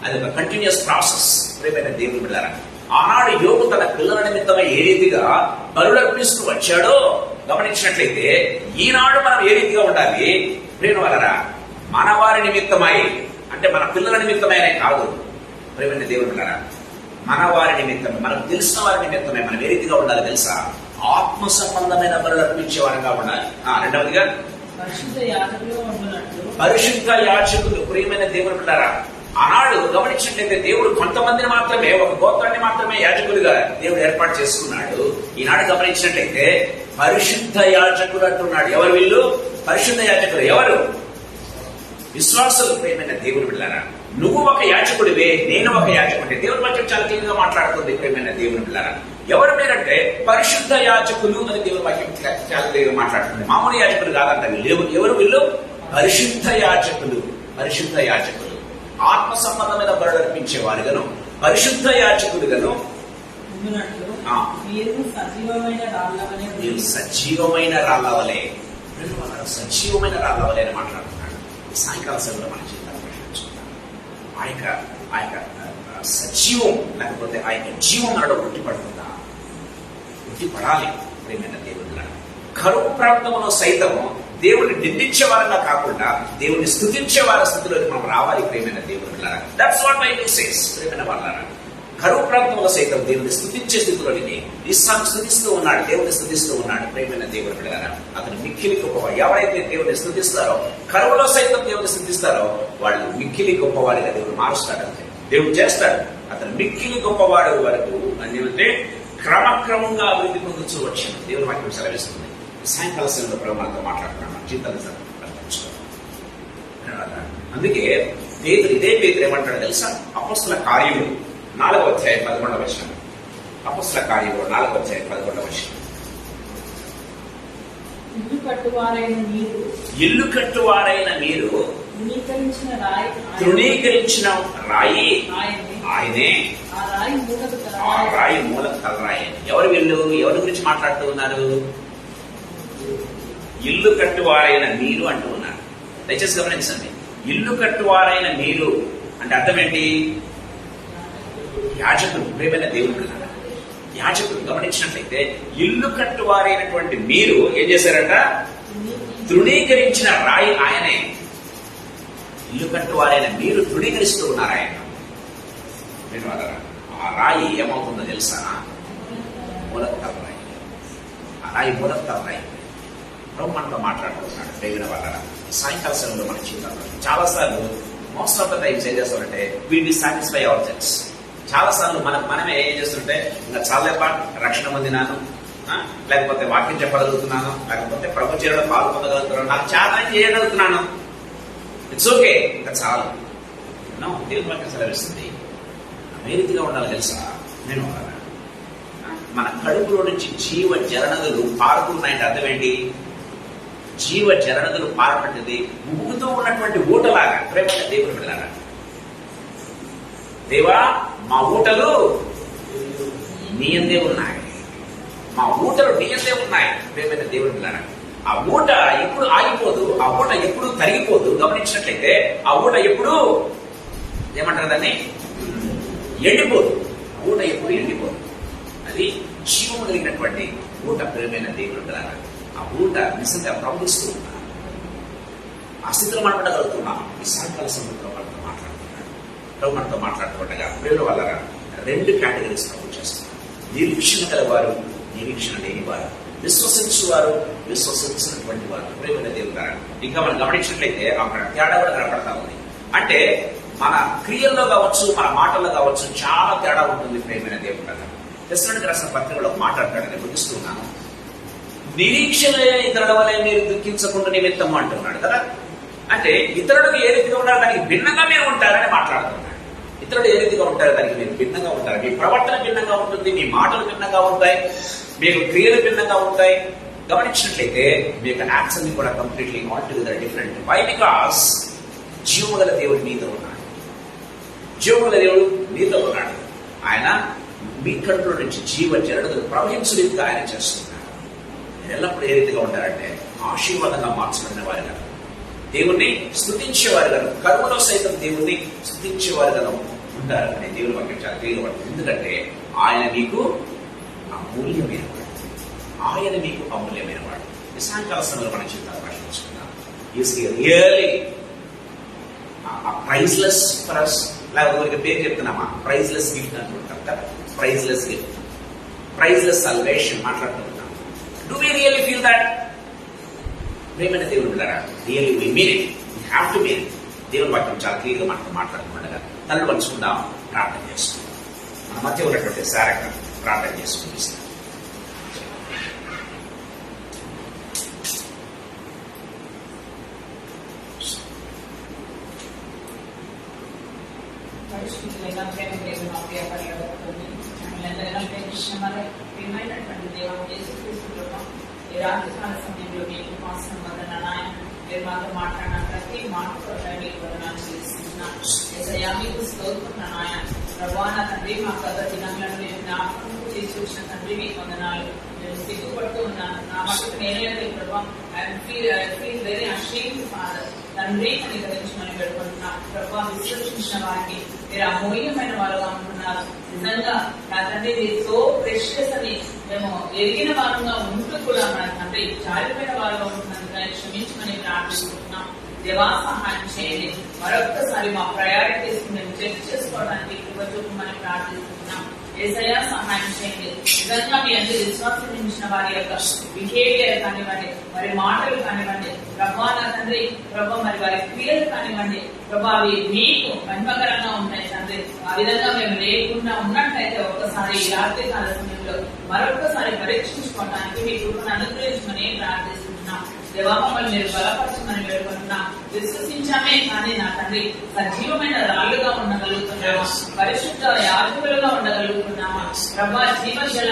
అది ఒక కంటిన్యూస్ ప్రాసెస్. ప్రియమైన దేవుడులారా, ఆనాడు యోగు తన పిల్లల నిమిత్తమై ఏ రీతిగా బలులు అర్పిస్తూ వచ్చాడో గమనించినట్లయితే ఈనాడు మనం ఏ రీతిగా ఉండాలి? ప్రియమైన మన వారి నిమిత్తమై, అంటే మన పిల్లల నిమిత్తమైనే కాదు. ప్రియమైన దేవుడులారా, మన వారి నిమిత్తమే, మనకు తెలిసిన వారి నిమిత్తమే మనం ఏ రీతిగా ఉండాలి తెలుసా? ఆత్మ సంబంధమైన బలులు అర్పించే వారంగా ఉండాలి. రెండవదిగా పరిశుద్ధ యాజకులు. ప్రియమైన దేవుడు ఉంటారా, ఆనాడు గమనించినట్లయితే దేవుడు కొంతమందిని మాత్రమే, ఒక గోత్రాన్ని మాత్రమే యాజకులుగా దేవుడు ఏర్పాటు చేసుకున్నాడు. ఈనాడు గమనించినట్లయితే పరిశుద్ధ యాజకులు అంటున్నాడు. ఎవరు వీళ్ళు? పరిశుద్ధ యాజకులు. ఎవరు? విశ్వాసులు. ప్రియమైన దేవుడు బిడ్డలారా, నువ్వు ఒక యాజకుడివే, నేను ఒక యాజకుడి. దేవుడి మధ్య చాలా క్లియర్గా మాట్లాడుతుంది. ప్రియమైన దేవుడు బిడ్డలారా, ఎవరు మీరంటే పరిశుద్ధ యాజకులు అని దేవుడి వాక్యం చాలా క్లియర్గా మాట్లాడుతుంది. మామూలు యాజకులు కాదంట వీళ్ళు. ఎవరు వీళ్ళు? పరిశుద్ధ యాజకులు. పరిశుద్ధ యాజకులు. ఆత్మ సంబంధమైన బలులు అర్పించే వారుగాను, పరిశుద్ధ యాజకులుగాను మీరు సజీవమైన రాళ్ళవలే. సజీవమైన రాళ్ళవలే అని మాట్లాడుతున్నాడు. సాయంకాల సమయంలో మన జీవితాన్ని ప్రశ్నించుకుంటాం. ఆ యొక్క సజీవం లేకపోతే ఆ యొక్క జీవం నాడు ఉట్టిపడుతుందా? ఉట్టిపడాలి. ప్రియమైన దేవుడులా, కరువు ప్రాంతంలో సైతం దేవుడిని నిందించే వారంగా కాకుండా దేవుడిని స్తుతించే వారి స్థితిలోకి మనం రావాలి. ప్రియమైన దేవుడులారా, దట్స్ వాట్ బైబిల్ సేస్. ప్రియమైన వాళ్ళారా, కరువు ప్రాంతంలో సైతం దేవుడిని స్తుతించే స్థితిలోని ఇస్సాకు స్తుతిస్తూ ఉన్నాడు, దేవుడిని స్తుతిస్తూ ఉన్నాడు. ప్రియమైన దేవుడు బిడ్డలారా, అతను మిక్కిలి గొప్పవాడు. ఎవరైతే దేవుడిని స్తుతిస్తారో, కరువులో సైతం దేవుడిని స్తుతిస్తారో వాళ్ళు మిక్కిలి గొప్పవాడిగా దేవుడు మారుస్తాడంటే దేవుడు చేస్తాడు. అతను మిక్కిలి గొప్పవాడు వరకు అంటే క్రమక్రమంగా అభివృద్ధి పొందుతూ వచ్చాను. దేవుని వాక్యం సెలవిస్తుంది. సాయంకాల సమయంలో ప్రభుత్వంతో మాట్లాడుతున్నాను. జీవితాన్ని అందుకే ఇదే పేతురు ఏమంటాడు తెలుసా? అపొస్తలుల కార్యములు 4వ అధ్యాయం 11వ వచనం. అపొస్తలుల కార్యములు 4వ అధ్యాయం 11వ వచనం. ఇల్లు కట్టువారైన మీరు తృణీకరించిన రాయి ఆయనే. ఆ రాయి మూలకు తలరాయి. ఎవరు వీళ్ళు? ఎవరి గురించి మాట్లాడుతూ ఉన్నారు? ఇల్లు కట్టువారైన మీరు అంటూ ఉన్నారు. దయచేసి గమనించండి. ఇల్లు కట్టువారైన మీరు అంటే అర్థం ఏంటి? యాజకులు. ప్రియమైన దేవుడు యాజకులు. గమనించినట్లయితే ఇల్లు కట్టువారైనటువంటి మీరు ఏం చేశారంట? తృణీకరించిన రాయి ఆయనే. ఇల్లు కట్టువారైన మీరు తృణీకరిస్తూ ఉన్నారు ఆయన. ఆ రాయి ఏమవుతుందో తెలుసా? మూలకు తలరాయి. ఆ రాయి మూలకు తలరాయి. ప్రభు మనతో మాట్లాడుతున్నాడు. ప్రేమిన వాళ్ళ సాయంకాల సమయంలో మన జీవితంలో చాలా సార్లు మోస్ట్ ఆఫ్ ద టైమ్స్ ఏం చేస్తామంటే we'll be satisfy ourselves. చాలా సార్లు మనమే ఏం చేస్తుంటే ఇంకా చాలేపా రక్షణ పొందినాను, లేకపోతే వాక్యం చెప్పగలుగుతున్నాను, లేకపోతే ప్రభు చేయడం పాలు పొందగలుగుతున్నాను, నాకు చాలా చేయగలుగుతున్నాను, ఇట్స్ ఓకే, ఇంకా చాలు. దేవుని వాక్యం సెలవిస్తుంది ఏ రీతిగా ఉండాలి తెలుసా? నేను మన కడుపులో నుంచి జీవ జలనదులు పారుతున్నాయంటే అర్థం ఏంటి? జీవ జలనదులు పారబడ్డది ఊగుతూ ఉన్నటువంటి ఊటలాగా. ప్రేమైన దేవుడు బిడ్డలారా, దేవా మా ఊటలు నీ యందే ఉన్నాయి, మా ఊటలు నీ యందే ఉన్నాయి. ప్రేమైన దేవుడు బిడ్డలారా, ఆ ఊట ఎప్పుడు ఆగిపోదు, ఆ ఊట ఎప్పుడు తరిగిపోదు. గమనించినట్లయితే ఆ ఊట ఎప్పుడు ఏమంటారు దాన్ని? ఎండిపోదు. ఊట ఎప్పుడు ఎండిపోదు. అది జీవము కలిగినటువంటి ఊట. ప్రేమైన దేవుడు బిడ్డలారా, ఆ ఊట నిజంగా ప్రవహిస్తూ ఉన్నారు. ఆ స్థితిలో మనం ఉండగలుగుతున్నాం. ఈ సాయంకాల సమయంలో మనతో మాట్లాడుతున్నాడు. ప్రభు మనతో మాట్లాడుతుండగా వేరే వాళ్ళ 2 కేటగిరీస్ ప్రభు చేస్తున్నారు. నిరీక్షణ గలవారు, నిరీక్షణ లేని వారు, విశ్వసించువారు, విశ్వసించినటువంటి వారు. ప్రేమైన దేవుడు ఇంకా మనం గమనించినట్లయితే అక్కడ తేడా కూడా కనపడతా ఉంది. అంటే మన క్రియల్లో కావచ్చు, మన మాటల్లో కావచ్చు చాలా తేడా ఉంటుంది. ప్రేమైన దేవుడు కదా తెస్సలోనికీయులకు రాసిన పత్రికలో మాట్లాడతాడని గుర్తిస్తున్నాను. నిరీక్షణ లేని ఇతరుల వలె మీరు దుఃఖించకుండా నిమిత్తము అంటున్నాడు కదా. అంటే ఇతరులకు ఏ రీతిగా ఉంటారో దానికి భిన్నంగా మీరు ఉంటారని మాట్లాడుతున్నాడు. ఇతరులు ఏ రీతిగా ఉంటారో దానికి మీరు భిన్నంగా ఉంటారు. మీ ప్రవర్తన భిన్నంగా ఉంటుంది, మీ మాటలు భిన్నంగా ఉంటాయి, మీకు క్రియలు భిన్నంగా ఉంటాయి. గమనించినట్లయితే మీ యొక్క యాక్షన్ కూడా completely altogether different. Why? Because జీవముగల దేవుడు మీతో ఉన్నాడు. జీవముగల దేవుడు మీతో ఉన్నాడు. ఆయన మీ కంట్లో నుంచి జీవ జరడులు ప్రవహించే రీతిగా ఆయన చేస్తున్నాడు. మీరు ఎల్లప్పుడూ ఏ రీతిగా ఉంటారంటే ఆశీర్వాదంగా మార్చబడిన వారు కదా, దేవుణ్ణి స్తుతించేవారు కదా, కర్మలో సైతం దేవుణ్ణి స్తుతించేవారు కదా ఉంటారని దేవుని వాక్యం చాలా తెలియబడుతుంది. ఎందుకంటే ఆయన మీకు అమూల్యమైన వాడు. ఆయన మీకు అమూల్యమైన వాడు. ఈ సాయంకాల సమయంలో మనం జీవితాలు భాషించుకున్నాం. Is really priceless for us. లేకపోతే పేరు చెప్తున్నామా, ప్రైజ్లెస్ గిఫ్ట్ అంటుంటాం కదా. ప్రైజ్లెస్ గిఫ్ట్, ప్రైజ్లెస్ సల్వేషన్ మాట్లాడుతుంటాం. Do we really feel that? ప్రేమైన దేవుడు ఉంటారా? Really we mean it. We have to mean it. దేవుని వాక్యం చాలా క్లియర్గా మనతో మాట్లాడుతుండగా తల్లి పంచుకుందాం, ప్రార్థన చేసుకుందాం. మన మధ్య ఉన్నటువంటి శారక ప్రార్థన చేసుకుంటాం. ఈ రాత్రి కాల సమయంలో మీకు మాసం వదన నాయన మీరు మాతో మాట్లాడిన ప్రతి మాట మీకు వదనాలు చేస్తున్నాను. మీకు స్తోత్రం నాయన. ప్రభా నా తండ్రి మా గత దినంలో మీరు జ్ఞాపకం చేసి వచ్చిన తండ్రి మీకు వందనాలు. నేను సిగ్గుపడుతూ ఉన్నాను. నా మటుకు నేనైతే ప్రభా I feel very ashamed father. తండ్రి అని గ్రహించమని పెడుకుంటున్నాను. ప్రభా విశ్వసించిన వారికి మీరు అమూల్యమైన వారుగా ఉంటున్నారు. నిజంగా నా తండ్రి మీరు సో ప్రెషియస్ అని మేము ఎరిగిన వారంగా ఉంటూ కూడా మన తండ్రి జారిపోయిన వారుగా ఉంటున్నందుకు క్షమించమని ప్రార్థిస్తున్నాం. దేవా సహాయం చేయండి. మరొక్కసారి మా ప్రయారిటీస్ మేము చెక్ చేసుకోవడానికి కృప చూపమని ప్రార్థిస్తున్నాం. యేసయ్యా సహాయం చేయండి. నిజంగా మీ అందరి విశ్వాసం ఉంచిన వారి యొక్క బిహేవియర్ కానివ్వండి, మరి మాటలు కానివ్వండి, ప్రభా నా తండ్రి ప్రభా మరి వారి క్రియలు కానివ్వండి, ప్రభా అవి మీకు మహిమకరంగా ఉన్నాయి తండ్రి. ఆ విధంగా మేము లేకుండా ఉన్నట్టయితే ఒక్కసారి ఈ రాత్రి కాల సమయంలో మరొకసారి పరీక్షించుకోవడానికి మీ కృపను అనుగ్రహించమని ప్రార్థిస్తున్నాం. దేవా మమ్మల్ని మీరు బలపరచమని వేడుకుంటున్నాం. విశ్వసించామే కానీ నా తండ్రి సజీవమైన రాళ్లుగా ఉండగలుగుతున్నామా, పరిశుద్ధ యాజకులుగా ఉండగలుగుతున్నామా, ప్రభా జీవజల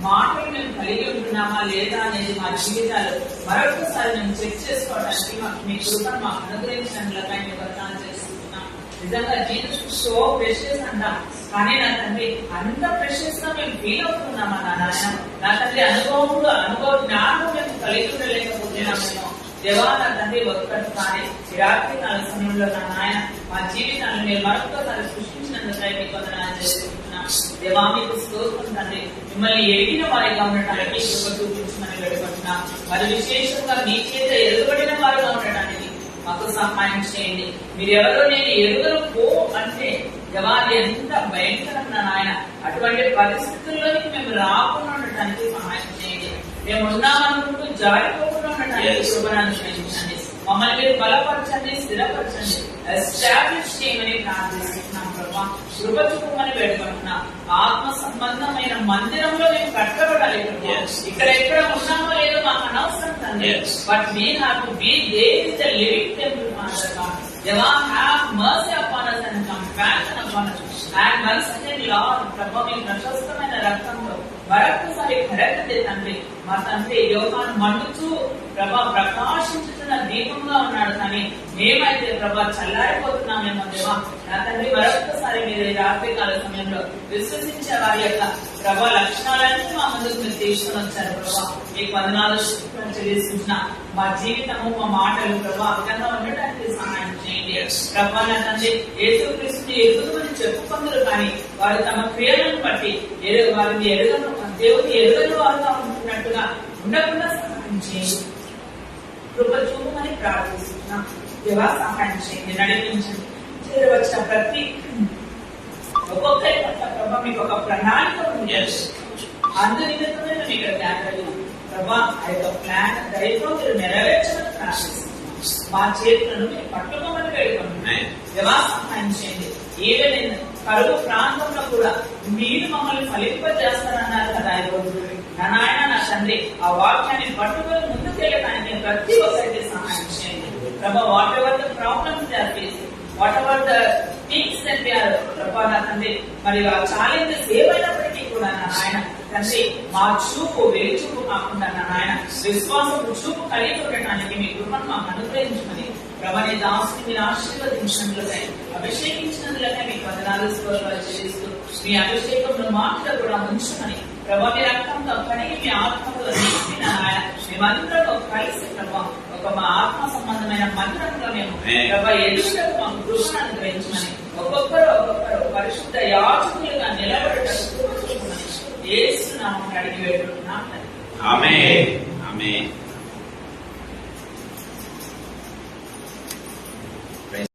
మాటలు మేము కలిగి ఉంటున్నామా లేదా అనేది మా జీవితాలు మరొకసారి మేము చెక్ చేసుకోవడానికి మీ కృపను మాకు అనుగ్రహించడానికి మేము వర్ణాలు చేస్తున్నాం. నిజంగా జీసస్ సో ప్రెషియస్ అంటాం, కానీ నా తండ్రి అంత ప్రెషియస్ గా మేము ఫీల్ అవుతున్నామా నా నాయన. నా తండ్రి అనుభవ జ్ఞానం మేము కలిగి ఉండలేకపోతున్నామేమో. దేవా నా తండ్రి ఒక్కసారి రాత్రి కాల సమయంలో నా నాయన మా జీవితాన్ని మీరు మరొకసారి సృష్టించినందుకై మీకు వందనాలు చేసుకుంటున్నాం. దేవా మీకు స్తోత్రం తండ్రి. మిమ్మల్ని ఎరిగిన వారిగా ఉండటానికి కృప చూపించమని వేడుకుంటున్నాం. మరి విశేషంగా మీ చేత ఎదుగుబడిన వారిగా ఉండటానికి మాకు సహాయం చేయండి. మీరెవరో నేను ఎరుగను పో అంటే దేవాది ఎంత భయంకరం నాయన. అటువంటి పరిస్థితుల్లోకి మేము రాకుండా ఉండటానికి సహాయం చేయండి. మేము ఉన్నామనుకుంటూ జారిపోకుండా ఉండటానికి కృపను అనుగ్రహించండి. మమ్మల్ని మీరు బలపరచండి, స్థిరపరచండి, ఎస్టాబ్లిష్ చేయమని ప్రార్థిస్తున్నాం. ప్రభా కృప చూపమని వేడుకుంటున్నాం. ఆత్మ సంబంధమైన మందిరంలో మేము కట్టబడాలి. ఇక్కడ ఎక్కడ ఉన్నామో లేదో మాకు అనవసరం తండ్రి. But we have to be there is the living temple father god. Deva have mercy upon us and compassion upon us. And once again, Lord, ప్రభా మీ ప్రశస్తమైన రక్తంలో మరొకసారి కడగండి తండ్రి. మా తండ్రి యోగాను మండుతూ ప్రభా ప్రకాశించుతున్న దీపంగా ఉన్నాడు, కానీ మేమైతే ప్రభా చల్లారిపోతున్నామేమో దేవా. నా తండ్రి మరొకసారి మీరు రాత్రి కాల సమయంలో విశ్వసించే వారి యొక్క ప్రభా లక్షణాలన్నీ మా ముందుకు మీరు తీసుకొని వచ్చారు. ప్రభా మీకు వందనాలు చెల్లిస్తున్న మా జీవితము మా మాటలు ప్రభా విధంగా ఉండటానికి సహాయం చేయండి. ప్రభా నా తండ్రి యేసుక్రీస్తుని ఎదుగుమని చెప్పుకుందరు, కానీ వారు తమ క్రియలను బట్టి వారిని దేవుని ఎరుగని వారుగా ఉంటున్నట్టుగా ఉండకుండా సహాయం సహాయం చేయండి. కృప చూపమని ప్రార్థిస్తున్నాం. దేవా సహాయం చేయండి, నడిపించండి. చేరవచ్చిన ప్రతి ఒక్కొక్కరి పట్ల ప్రభా మీకు ఒక ప్రణాళిక ఉంది. అందునిమిత్తమే మేము ఇక్కడ జ్ఞాపకం ప్రభా ఆ యొక్క ప్లాన్ దయతో మీరు నెరవేర్చమని ప్రార్థిస్తున్నాం. మా చేతులను మీరు పట్టుకోమని వేడుకుంటున్నాయి. దేవా సహాయం చేయండి. ఏదైనా కరువు ప్రాంతంలో కూడా మీరు మమ్మల్ని ఫలింపజేస్తారన్నారు కదా ఈరోజు. నా నాయన నా తండ్రి ఆ వాక్యాన్ని పట్టుకొని ముందుకెళ్ళడానికి ప్రతి ఒక్కరికి సహాయం చేయండి ప్రభా. Whatever the problems they are facing, whatever the things that they are ప్రభా నా తండ్రి, మరి ఆ ఛాలెంజెస్ ఏమైనప్పటికీ కూడా నా నాయన తండ్రి మా చూపు వెలి చూపు కాకుండా నా నాయన విశ్వాసపు చూపు కలిగి ఉండటానికి మీ కృపను మాకు అనుగ్రహించమని ప్రభాని దాసుని మీరు ఆశీర్వదించినట్లుగా అభిషేకించినందులనే మీకు వందనాలు స్తోత్రాలు చెల్లిస్తూ మీ అభిషేకంలో మాటలు కూడా ఉంచమని ప్రభా మీ రక్తంతో కడిగి మీ ఆత్మతో మేమందరం కలిసి ప్రభా ఒక మా ఆత్మ సంబంధమైన మందిరంగా మేము ప్రభా ఎదుగుదలకు మాకు కృపను అనుగ్రహించమని ఒక్కొక్కరు పరిశుద్ధ యాజకులుగా నిలబడటం యేసు నామమున అడిగి వేడుకుంటున్నాం. ఆమేన్. ఆమేన్.